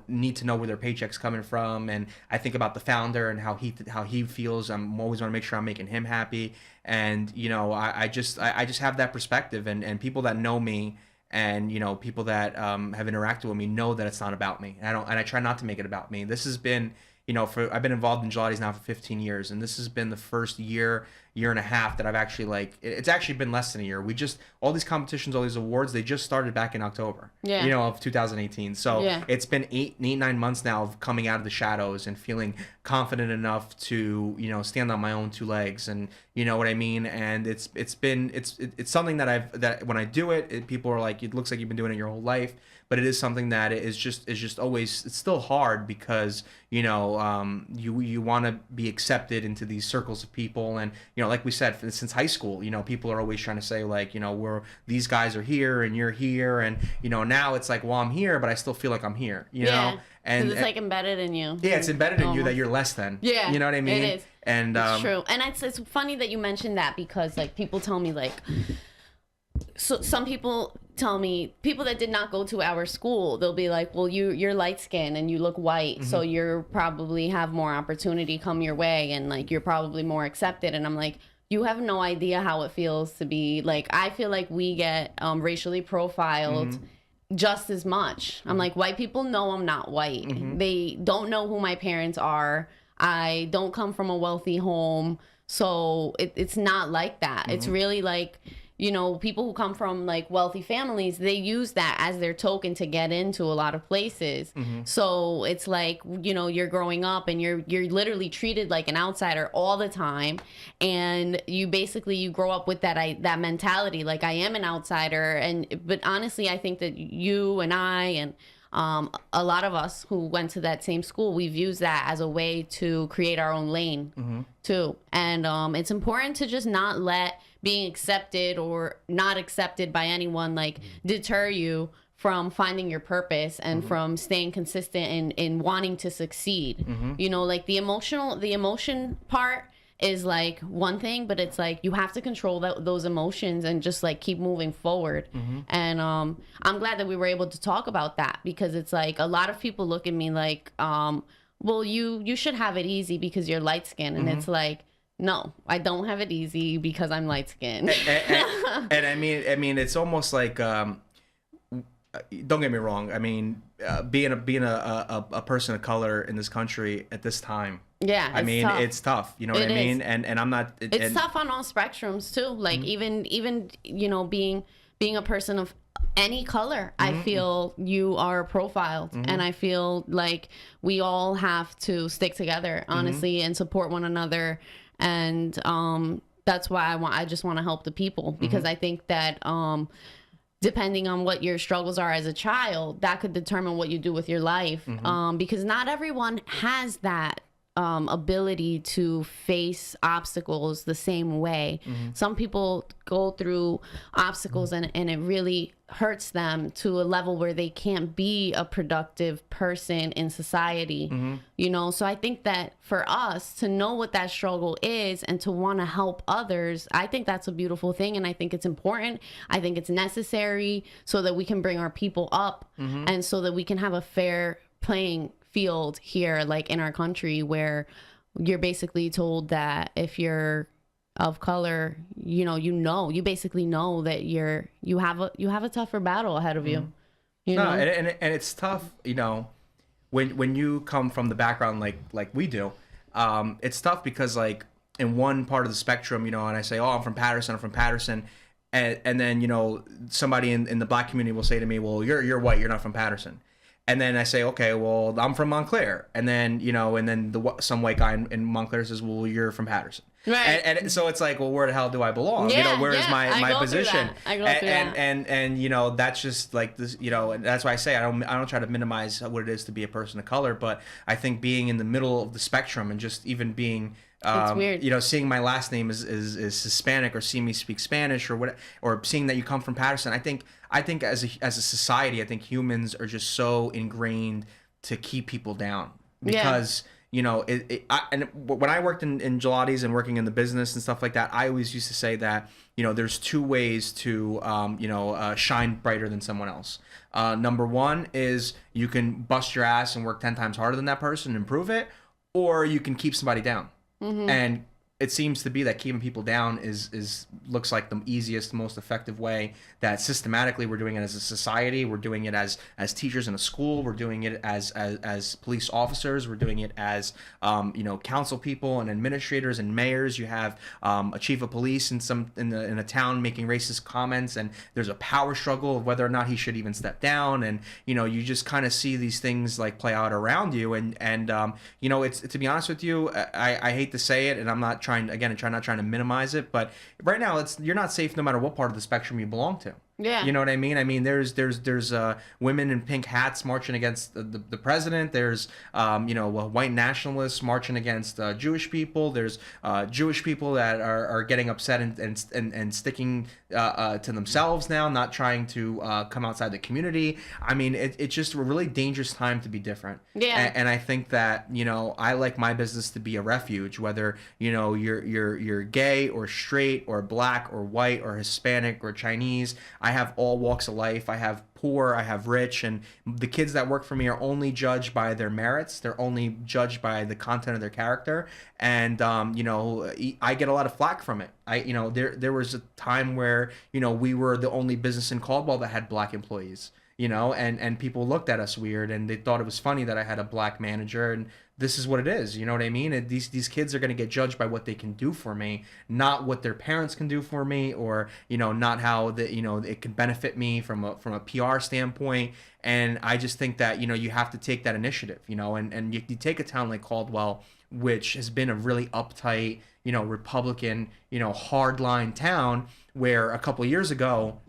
need to know where their paycheck's coming from. And I think about the founder and how he feels. I'm always want to make sure I'm making him happy. And, I just have that perspective, and people that know me, and people that have interacted with me know that it's not about me. And I try not to make it about me. This has been, I've been involved in Gelottis now for 15 years, and this has been the first year and a half that I've actually, like, it's actually been less than a year. All these competitions, all these awards, they just started back in October, of 2018. So it's been 9 months now of coming out of the shadows and feeling confident enough to, stand on my own two legs, and you know what I mean? And it's something that when I do it, people are like, it looks like you've been doing it your whole life. but it is something that is just always, it's still hard because, you know, you want to be accepted into these circles of people. And, you know, like we said, since high school, you know, people are always trying to say like, you know, these guys are here and you're here. And, you know, now it's like, well, I'm here, but I still feel like I'm here, you know? And it's like embedded in you. Yeah, it's embedded in you that you're less than. Yeah. You know what I mean? It is. And it's true. And it's funny that you mentioned that because like people tell me like, so some people tell me, people that did not go to our school, they'll be like, well, you're light skinned and you look white, so you're probably have more opportunity come your way and like you're probably more accepted. And I'm like, you have no idea how it feels to be like, I feel like we get racially profiled just as much. I'm like, white people know I'm not white. They don't know who my parents are. I don't come from a wealthy home. So it's not like that. It's really like, you know, people who come from like wealthy families, they use that as their token to get into a lot of places. So it's like, you know, you're growing up and you're literally treated like an outsider all the time. And you grow up with that mentality, like I am an outsider. But honestly, I think that you and I and a lot of us who went to that same school, we've used that as a way to create our own lane too. And it's important to just not let being accepted or not accepted by anyone like deter you from finding your purpose and from staying consistent in wanting to succeed. You know, like the emotion part is like one thing, but it's like you have to control those emotions and just like keep moving forward. And I'm glad that we were able to talk about that because it's like a lot of people look at me like, well, you should have it easy because you're light skinned. And it's like, no, I don't have it easy because I'm light skinned. And I mean, it's almost like, don't get me wrong. I mean, being a person of color in this country at this time. Yeah, I mean, tough. It's tough. You know what I mean? And I'm not. It's tough on all spectrums too. Like even you know, being a person of any color, I feel you are profiled, and I feel like we all have to stick together, honestly, and support one another. And that's why I just want to help the people because I think that depending on what your struggles are as a child, that could determine what you do with your life. Because not everyone has that ability to face obstacles the same way. Some people go through obstacles and it really hurts them to a level where they can't be a productive person in society. You know, so I think that for us to know what that struggle is and to want to help others, I think that's a beautiful thing, and I think it's important. I think it's necessary so that we can bring our people up and so that we can have a fair playing field here, like in our country, where you're basically told that if you're of color, you basically know that you have a tougher battle ahead of you. You know? And it's tough, you know, when you come from the background like we do. It's tough because like in one part of the spectrum, you know, and I say, oh, I'm from Paterson, and then, you know, somebody in the black community will say to me, well, you're white, you're not from Paterson. And then I say, okay, well, I'm from Montclair. And then, you know, some white guy in Montclair says, well, you're from Paterson. Right. And so it's like, well, where the hell do I belong? Yeah, you know, where is my position? I go through that. And you know, that's just like this, you know, and that's why I say I don't try to minimize what it is to be a person of color, but I think being in the middle of the spectrum and just even being it's weird. You know, seeing my last name is Hispanic, or seeing me speak Spanish, or seeing that you come from Paterson. I think as a society, I think humans are just so ingrained to keep people down because you know and when I worked in Gelotti's and working in the business and stuff like that, I always used to say that, you know, there's two ways to shine brighter than someone else. Number one is you can bust your ass and work 10 times harder than that person and prove it, or you can keep somebody down. And it seems to be that keeping people down looks like the easiest, most effective way that systematically we're doing it as a society. We're doing it as teachers in a school. We're doing it as police officers. We're doing it as council people and administrators and mayors. You have a chief of police in a town making racist comments, and there's a power struggle of whether or not he should even step down. And you know, you just kind of see these things like play out around you. And you know, it's, to be honest with you, I hate to say it, and I'm not trying to minimize it, but right now you're not safe no matter what part of the spectrum you belong to. Yeah. You know what I mean? I mean, there's women in pink hats marching against the president. There's white nationalists marching against Jewish people. There's Jewish people that are getting upset and sticking to themselves now, not trying to come outside the community. I mean, it's just a really dangerous time to be different. Yeah. And I think that, I like my business to be a refuge, whether you're gay or straight or black or white or Hispanic or Chinese. I have all walks of life. I have poor, I have rich, and the kids that work for me are only judged by their merits. They're only judged by the content of their character. And I get a lot of flack from it. There was a time where we were the only business in Caldwell that had black employees. And people looked at us weird, and they thought it was funny that I had a black manager, and this is what it is. You know what I mean? And these kids are going to get judged by what they can do for me, not what their parents can do for me, or not how it can benefit me from a PR standpoint. And I just think that you have to take that initiative. And you take a town like Caldwell, which has been a really uptight Republican hardline town, where a couple of years ago,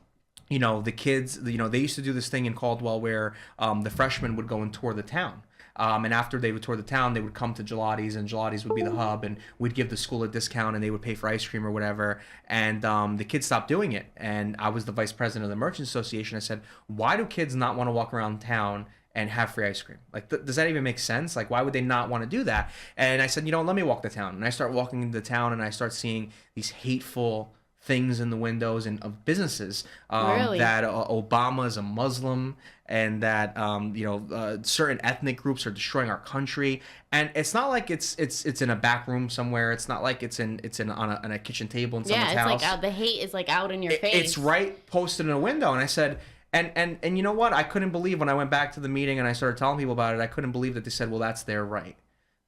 the kids, they used to do this thing in Caldwell where the freshmen would go and tour the town. And after they would tour the town, they would come to Gelotti's, and Gelotti's would be the hub, and we'd give the school a discount, and they would pay for ice cream or whatever. And the kids stopped doing it. And I was the vice president of the Merchants Association. I said, why do kids not want to walk around town and have free ice cream? Like, does that even make sense? Like, why would they not want to do that? And I said, let me walk the town. And I start walking into the town, and I start seeing these hateful things in the windows and of businesses, Really? that Obama is a Muslim, and that certain ethnic groups are destroying our country. And it's not like it's in a back room somewhere. It's not like it's on a kitchen table in someone's house. Like the hate is like out in your face. It's right posted in a window. And I said, and you know what? I couldn't believe when I went back to the meeting and I started telling people about it. I couldn't believe that they said, well, that's their right.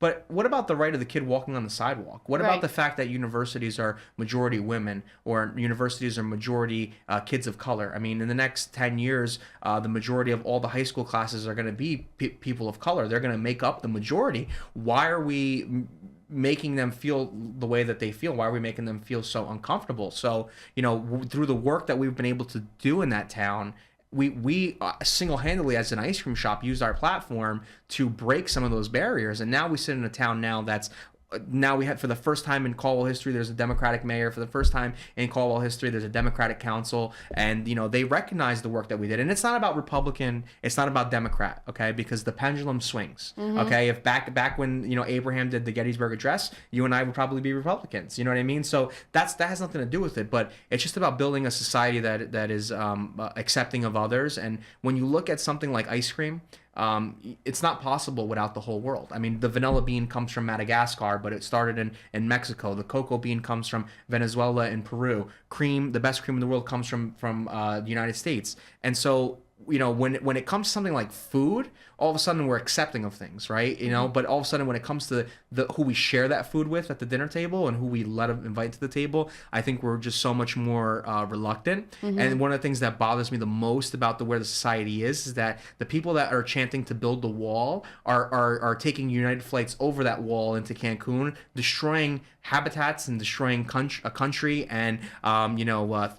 But what about the right of the kid walking on the sidewalk? What about the fact that universities are majority women, or universities are majority kids of color? I mean, in the next 10 years, the majority of all the high school classes are going to be people of color. They're going to make up the majority. Why are we making them feel the way that they feel? Why are we making them feel so uncomfortable? So, through the work that we've been able to do in that town, we single-handedly, as an ice cream shop, used our platform to break some of those barriers. And now we sit in a town that's now we had, for the first time in Caldwell history, there's a Democratic mayor. For the first time in Caldwell history, there's a Democratic council. And, they recognize the work that we did. And it's not about Republican. It's not about Democrat, okay? Because the pendulum swings, okay? If back when, Abraham did the Gettysburg Address, you and I would probably be Republicans. You know what I mean? So that has nothing to do with it. But it's just about building a society that is accepting of others. And when you look at something like ice cream, it's not possible without the whole world. I mean, the vanilla bean comes from Madagascar, but it started in Mexico. The cocoa bean comes from Venezuela and Peru. Cream, the best cream in the world, comes from the United States. And so, when it comes to something like food, all of a sudden we're accepting of things, right? But all of a sudden when it comes to who we share that food with at the dinner table and who we invite to the table, I think we're just so much more reluctant. And one of the things that bothers me the most about where the society is that the people that are chanting to build the wall are taking United flights over that wall into Cancun, destroying habitats and destroying a country, and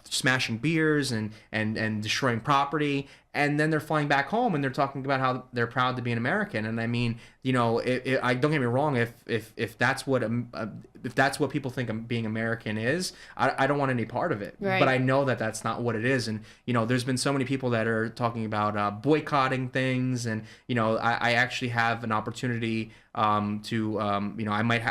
smashing beers and destroying property. And then they're flying back home and they're talking about how they're proud to be an American. And I mean, I don't get me wrong. If that's what people think being American is, I don't want any part of it. Right. But I know that that's not what it is. And there's been so many people that are talking about boycotting things. And I actually have an opportunity I might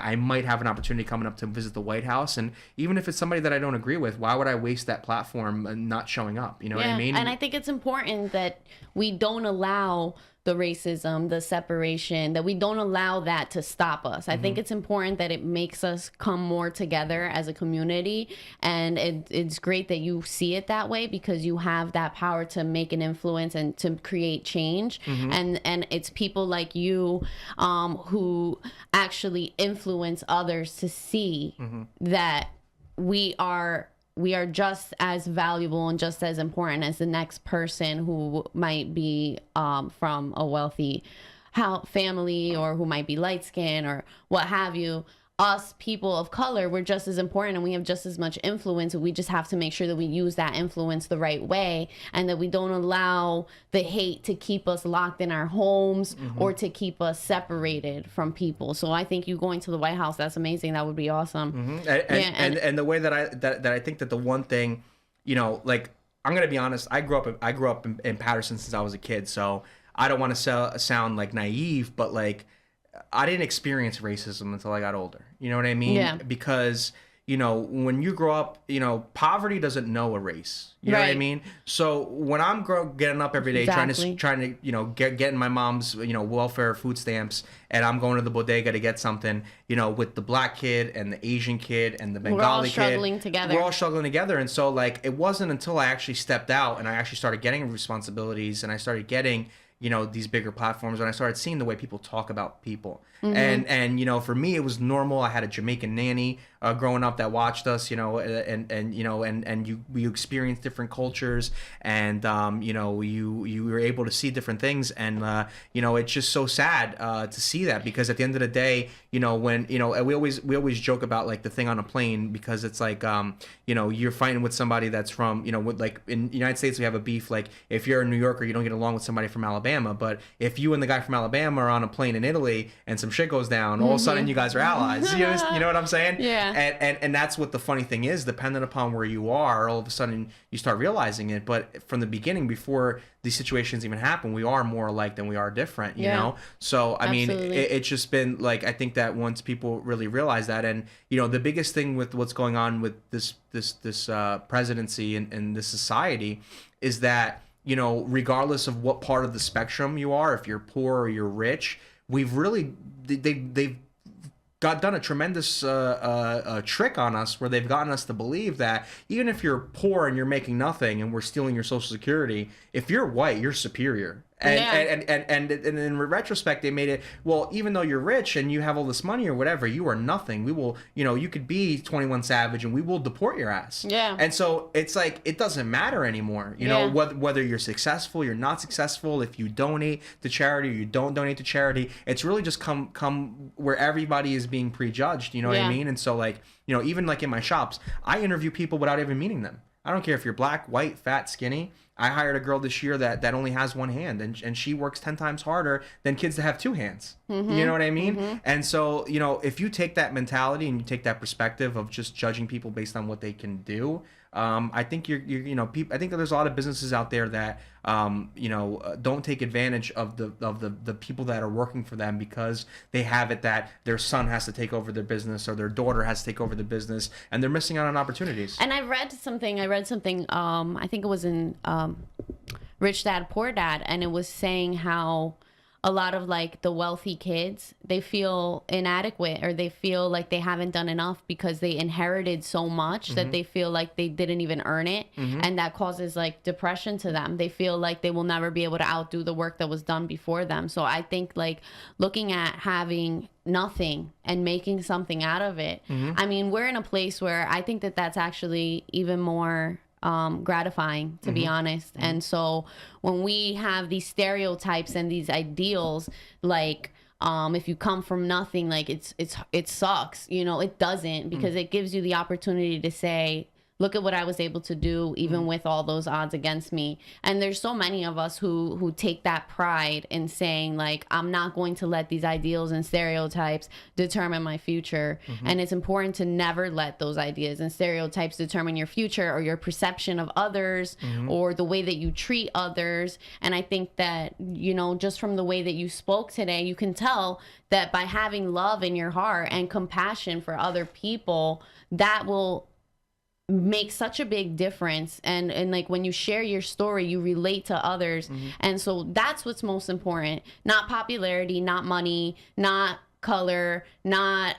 have an opportunity coming up to visit the White House. And even if it's somebody that I don't agree with, why would I waste that platform not showing up? You know what I mean? And I think it's important that we don't allow the racism, the separation, that we don't allow that to stop us. I think it's important that it makes us come more together as a community. And it's great that you see it that way, because you have that power to make an influence and to create change. And it's people like you who actually influence others to see that we are just as valuable and just as important as the next person who might be from a wealthy family, or who might be light skinned or what have you. us people of color, we're just as important and we have just as much influence. We just have to make sure that we use that influence the right way, and that we don't allow the hate to keep us locked in our homes or to keep us separated from people. So I think you going to the White House, that's amazing. That would be awesome. And the way that I think that the one thing, you know, like, I'm gonna be honest, I grew up in Paterson since I was a kid, so I don't want to sound like naive, but like, I didn't experience racism until I got older. You know what I mean? Yeah. Because, you know, when you grow up, you know, poverty doesn't know a race. You know what I mean? So when I'm getting up every day, trying to, you know, getting my mom's, you know, welfare food stamps, and I'm going to the bodega to get something, you know, with the black kid and the Asian kid and the Bengali kid. We're all struggling together. We're all struggling together. And so, like, it wasn't until I actually stepped out and I actually started getting responsibilities and I started getting, you know, these bigger platforms, and I started seeing the way people talk about people. And you know, for me, it was normal. I had a Jamaican nanny growing up that watched us, you know, and you know, and we experienced different cultures, and you know, you were able to see different things, and you know, it's just so sad to see that, because at the end of the day, you know, when, you know, we always joke about, like, the thing on a plane, because it's like, you know, you're fighting with somebody that's from, you know, with, like, in the United States we have a beef, like, if you're a New Yorker, you don't get along with somebody from Alabama, but if you and the guy from Alabama are on a plane in Italy and some shit goes down, all of a sudden you guys are allies. You know what I'm saying? Yeah. And that's what the funny thing is, depending upon where you are, all of a sudden you start realizing it. But from the beginning, before these situations even happen, we are more alike than we are different, you know? So, I mean, it's just been, like, I think that once people really realize that, and, you know, the biggest thing with what's going on with this presidency and this society is that, you know, regardless of what part of the spectrum you are, if you're poor or you're rich, they've done a tremendous trick on us, where they've gotten us to believe that even if you're poor and you're making nothing and we're stealing your Social Security, if you're white, you're superior. And in retrospect, they made it, well, even though you're rich and you have all this money or whatever, you are nothing. We will, you know, you could be 21 Savage and we will deport your ass. Yeah. And so it's like, it doesn't matter anymore. You know, whether you're successful, you're not successful, if you donate to charity or you don't donate to charity, it's really just come where everybody is being prejudged. You know what I mean? And so, like, you know, even like in my shops, I interview people without even meeting them. I don't care if you're black, white, fat, skinny. I hired a girl this year that only has one hand, and she works 10 times harder than kids that have two hands. You know what I mean? And so, you know, if you take that mentality and you take that perspective of just judging people based on what they can do, I think you know, I think that there's a lot of businesses out there that you know, don't take advantage of the people that are working for them, because they have it that their son has to take over their business or their daughter has to take over the business, and they're missing out on opportunities. And I read something I think it was in Rich Dad Poor Dad, and it was saying how a lot of, like, the wealthy kids, they feel inadequate, or they feel like they haven't done enough because they inherited so much that they feel like they didn't even earn it. And that causes, like, depression to them. They feel like they will never be able to outdo the work that was done before them. So I think, like, looking at having nothing and making something out of it, I mean, we're in a place where I think that that's actually even more gratifying, to be honest. And so when we have these stereotypes and these ideals, like, if you come from nothing, like, it sucks, you know, it doesn't, because it gives you the opportunity to say, look at what I was able to do, even with all those odds against me. And there's so many of us who take that pride in saying, like, I'm not going to let these ideals and stereotypes determine my future. And it's important to never let those ideas and stereotypes determine your future or your perception of others or the way that you treat others. And I think that, you know, just from the way that you spoke today, you can tell that by having love in your heart and compassion for other people, that will make such a big difference. And like, when you share your story, you relate to others. And so that's what's most important. Not popularity, not money, not color, not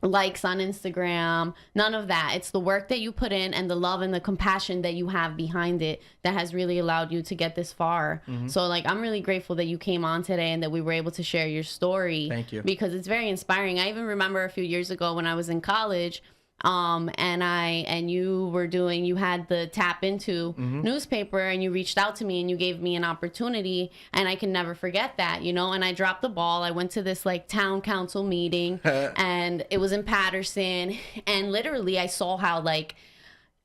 likes on Instagram, none of that. It's the work that you put in and the love and the compassion that you have behind it that has really allowed you to get this far. So, like, I'm really grateful that you came on today and that we were able to share your story. Thank you. Because it's very inspiring. I even remember a few years ago when I was in college, and you had the Tap Into newspaper, and you reached out to me and you gave me an opportunity, and I can never forget that, you know. And I dropped the ball. I went to this like town council meeting and it was in Paterson, and literally I saw how like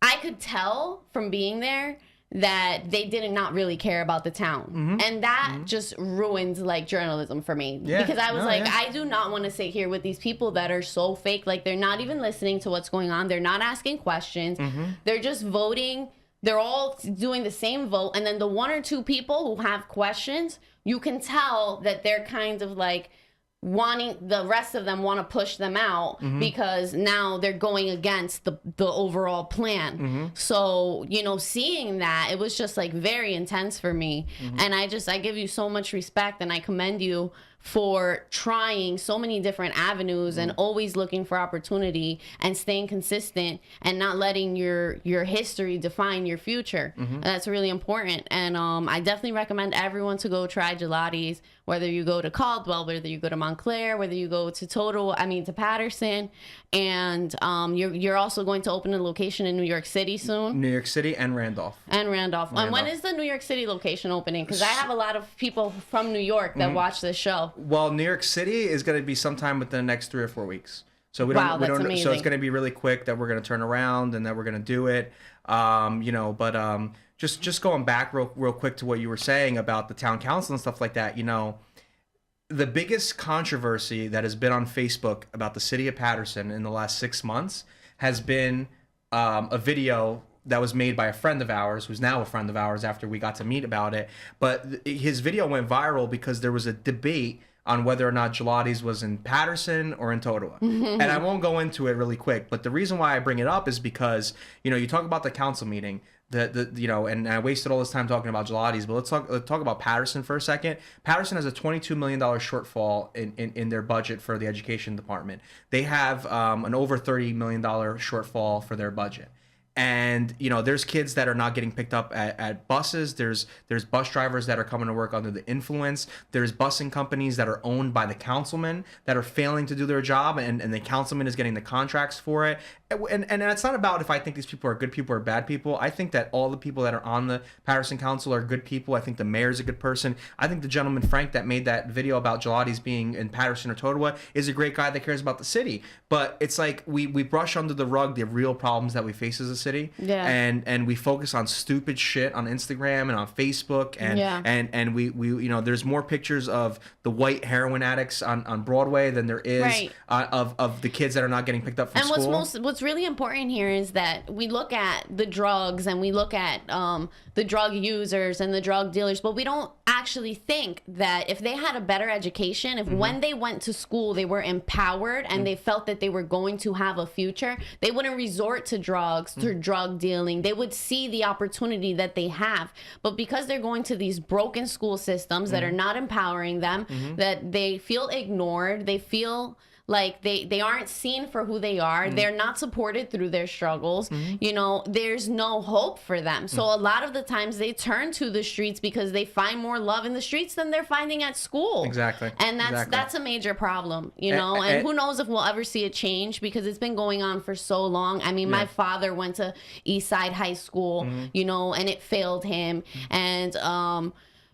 I could tell from being there that they did not really care about the town. And that just ruined like journalism for me. Because I was I do not want to sit here with these people that are so fake. Like, they're not even listening to what's going on. They're not asking questions. They're just voting. They're all doing the same vote. And then the one or two people who have questions, you can tell that they're kind of like wanting, the rest of them want to push them out because now they're going against the overall plan. So, you know, seeing that, it was just like very intense for me. And I give you so much respect, and I commend you for trying so many different avenues and always looking for opportunity and staying consistent and not letting your history define your future. And that's really important. And I definitely recommend everyone to go try Gelotti's, whether you go to Caldwell, whether you go to Montclair, whether you go to Paterson. And you're also going to open a location in New York City soon. New York City and Randolph. And when is the New York City location opening? Because I have a lot of people from New York that watch this show. Well, New York City is going to be sometime within the next 3 or 4 weeks. So we don't. Amazing. So it's going to be really quick that we're going to turn around and that we're going to do it. You know, but just going back real quick to what you were saying about the town council and stuff like that. You know, the biggest controversy that has been on Facebook about the city of Paterson in the last 6 months has been a video that was made by a friend of ours, who's now a friend of ours after we got to meet about it. But his video went viral because there was a debate on whether or not Gelotti's was in Paterson or in Totowa. And I won't go into it really quick, but the reason why I bring it up is because, you know, you talk about the council meeting, you know, and I wasted all this time talking about Gelotti's, but let's talk about Paterson for a second. Paterson has a $22 million shortfall in their budget for the education department. They have an over $30 million shortfall for their budget. And, you know, there's kids that are not getting picked up at buses. There's bus drivers that are coming to work under the influence. There's busing companies that are owned by the councilman that are failing to do their job, and the councilman is getting the contracts for it. And it's not about if I think these people are good people or bad people. I think that all the people that are on the Paterson Council are good people. I think the mayor's a good person. I think the gentleman, Frank, that made that video about Gelotti's being in Paterson or Totowa is a great guy that cares about the city. But it's like we brush under the rug the real problems that we face as a city. And we focus on stupid shit on Instagram and on Facebook. And we you know, there's more pictures of the white heroin addicts on Broadway than there is of the kids that are not getting picked up from school. And what's really important here is that we look at the drugs and we look at the drug users and the drug dealers, but we don't actually think that if they had a better education, if when they went to school they were empowered and they felt that they were going to have a future, they wouldn't resort to drugs, to drug dealing. They would see the opportunity that they have. But because they're going to these broken school systems that are not empowering them, that they feel ignored, they feel like they aren't seen for who they are. They're not supported through their struggles. You know, there's no hope for them. So a lot of the times they turn to the streets because they find more love in the streets than they're finding at school. Exactly. And that's a major problem, you know, and who knows if we'll ever see a change, because it's been going on for so long. I mean, my father went to Eastside High School, you know, and it failed him. And,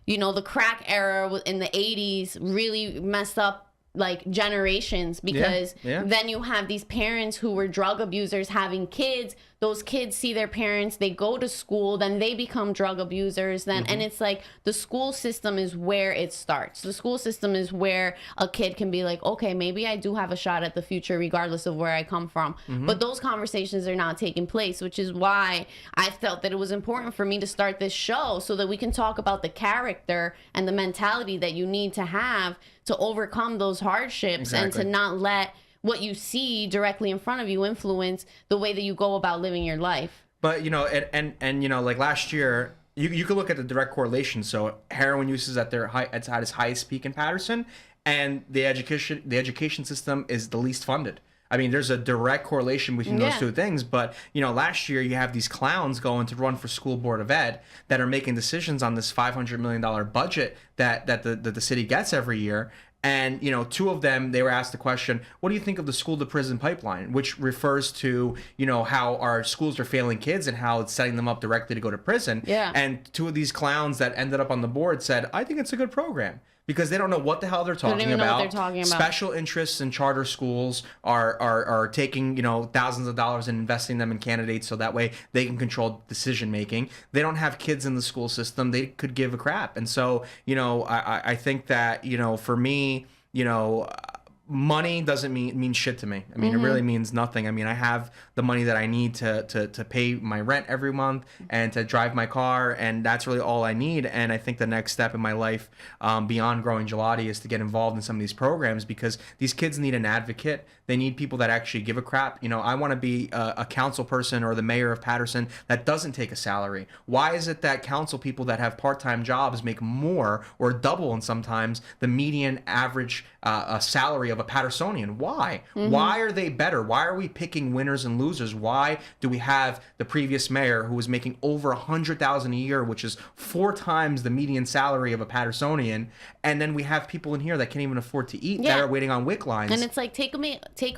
you know, the crack era in the 80s really messed up like generations, because then you have these parents who were drug abusers having kids. Those kids see their parents, they go to school, then they become drug abusers. Then and it's like the school system is where it starts. The school system is where a kid can be like, okay, maybe I do have a shot at the future regardless of where I come from. But those conversations are not taking place, which is why I felt that it was important for me to start this show, so that we can talk about the character and the mentality that you need to have to overcome those hardships and to not let what you see directly in front of you influence the way that you go about living your life. But, you know, and you know, like last year, you could look at the direct correlation. So heroin use is at its highest peak in Paterson, and the education system is the least funded. I mean, there's a direct correlation between those two things. But, you know, last year you have these clowns going to run for school board of ed that are making decisions on this $500 million budget that the city gets every year. And, you know, two of them, they were asked the question, what do you think of the school to prison pipeline? Which refers to, you know, how our schools are failing kids and how it's setting them up directly to go to prison. Yeah. And two of these clowns that ended up on the board said, I think it's a good program. Because they don't know what the hell they're talking about. What they're talking about. Special interests in charter schools are taking, you know, thousands of dollars and investing them in candidates so that way they can control decision making. They don't have kids in the school system. They could give a crap. And so, you know, I think that, you know, for me, you know, money doesn't mean shit to me. I mean, it really means nothing. I mean, I have the money that I need to pay my rent every month and to drive my car, and that's really all I need. And I think the next step in my life beyond growing Gelotti is to get involved in some of these programs, because these kids need an advocate. They need people that actually give a crap. You know, I want to be a council person or the mayor of Paterson that doesn't take a salary. Why is it that council people that have part-time jobs make more or double, and sometimes the median average salary of a Patersonian? Why? Why are they better? Why are we picking winners and losers? Why do we have the previous mayor who was making over $100,000 a year, which is 4 times the median salary of a Patersonian, and then we have people in here that can't even afford to eat that are waiting on WIC lines? And it's like, take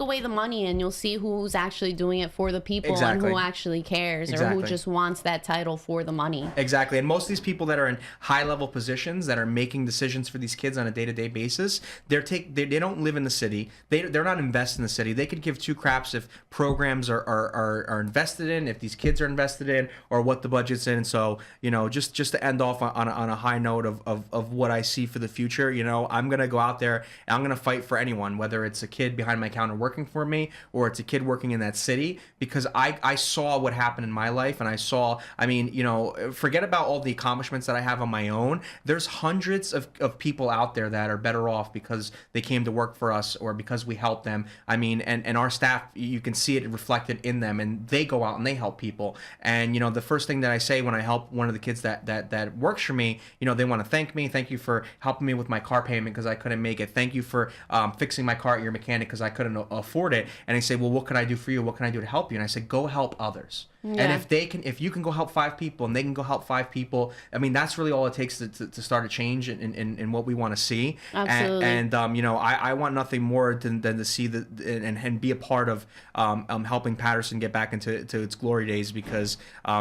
away the money and you'll see who's actually doing it for the people and who actually cares or who just wants that title for the money. Exactly. And most of these people that are in high-level positions that are making decisions for these kids on a day-to-day basis, they don't live in the city. They're not invested in the city. They could give two craps if programs are invested in, if these kids are invested in, or what the budget's in. So, you know, just to end off on a high note of what I see for the future, you know, I'm going to go out there and I'm going to fight for anyone, whether it's a kid behind my counter working for me or it's a kid working in that city, because I saw what happened in my life, and I mean, you know, forget about all the accomplishments that I have on my own. There's hundreds of people out there that are better off because they came to work for us or because we helped them. I mean, and our staff, you can see it reflected in them, and they go out and they help people. And, you know, the first thing that I say when I help one of the kids that works for me, you know, they want to thank me. Thank you for helping me with my car payment because I couldn't make it. Thank you for fixing my car at your mechanic because I couldn't afford it. And they say, well, what can I do for you? What can I do to help you? And I said, go help others. Yeah. And if you can go help 5 people and they can go help 5 people, I mean, that's really all it takes to start a change in what we want to see. Absolutely. And you know, I want nothing more than to see and be a part of helping Paterson get back into its glory days, because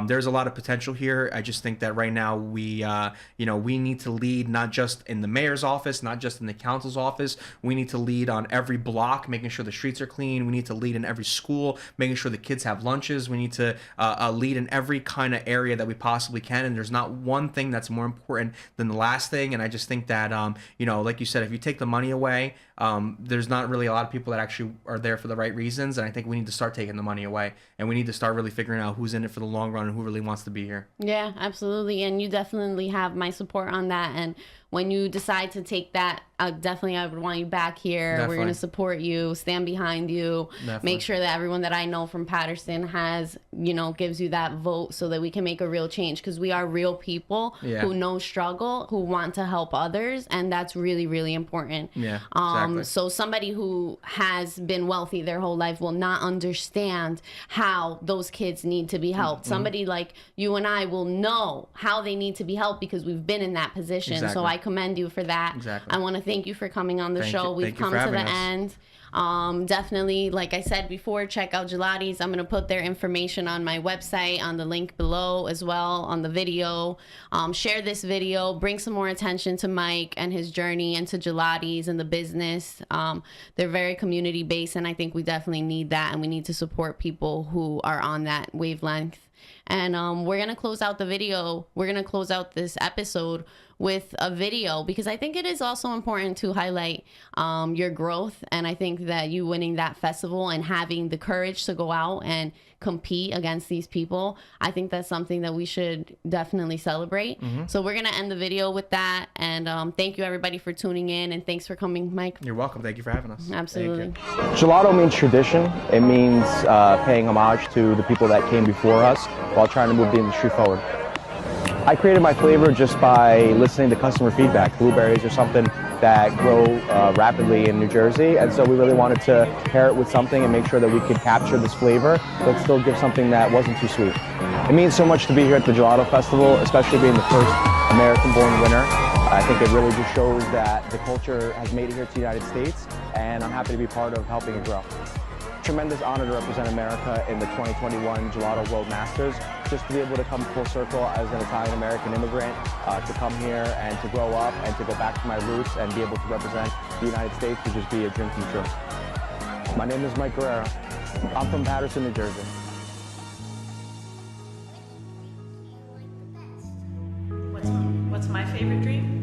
there's a lot of potential here. I just think that right now we need to lead, not just in the mayor's office, not just in the council's office. We need to lead on every block, making sure the streets are clean. We need to lead in every school, making sure the kids have lunches. We need to lead in every kind of area that we possibly can, and there's not one thing that's more important than the last thing. And I just think that you know, like you said, if you take the money away, there's not really a lot of people that actually are there for the right reasons, and I think we need to start taking the money away, and we need to start really figuring out who's in it for the long run and who really wants to be here. Yeah, absolutely. And you definitely have my support on that. And when you decide to take that, I would want you back here. Definitely. We're going to support you, stand behind you, make sure that everyone that I know from Paterson has, you know, gives you that vote so that we can make a real change, because we are real people who know struggle, who want to help others, and that's really, really important. Yeah, exactly. So somebody who has been wealthy their whole life will not understand how those kids need to be helped. Somebody like you and I will know how they need to be helped because we've been in that position. Exactly. So I commend you for that. Exactly. I want to thank you for coming on the show. We've come to the end. Definitely, like I said before, check out Gelotti's. I'm going to put their information on my website, on the link below as well, on the video. Share this video, bring some more attention to Mike and his journey into Gelotti's and the business. They're very community based, and I think we definitely need that, and we need to support people who are on that wavelength. And we're going to close out the video. We're going to close out this episode with a video, because I think it is also important to highlight your growth. And I think that you winning that festival and having the courage to go out and compete against these people, I think that's something that we should definitely celebrate. So we're going to end the video with that. And thank you, everybody, for tuning in. And thanks for coming, Mike. You're welcome. Thank you for having us. Absolutely. Gelato means tradition. It means paying homage to the people that came before us while trying to move the industry forward. I created my flavor just by listening to customer feedback. Blueberries are something that grow rapidly in New Jersey, and so we really wanted to pair it with something and make sure that we could capture this flavor but still give something that wasn't too sweet. It means so much to be here at the Gelato Festival, especially being the first American-born winner. I think it really just shows that the culture has made it here to the United States, and I'm happy to be part of helping it grow. Tremendous honor to represent America in the 2021 Gelato World Masters. Just to be able to come full circle as an Italian-American immigrant, to come here and to grow up and to go back to my roots and be able to represent the United States would just be a dream come true. My name is Mike Guerriero. I'm from Paterson, New Jersey. What's my favorite dream?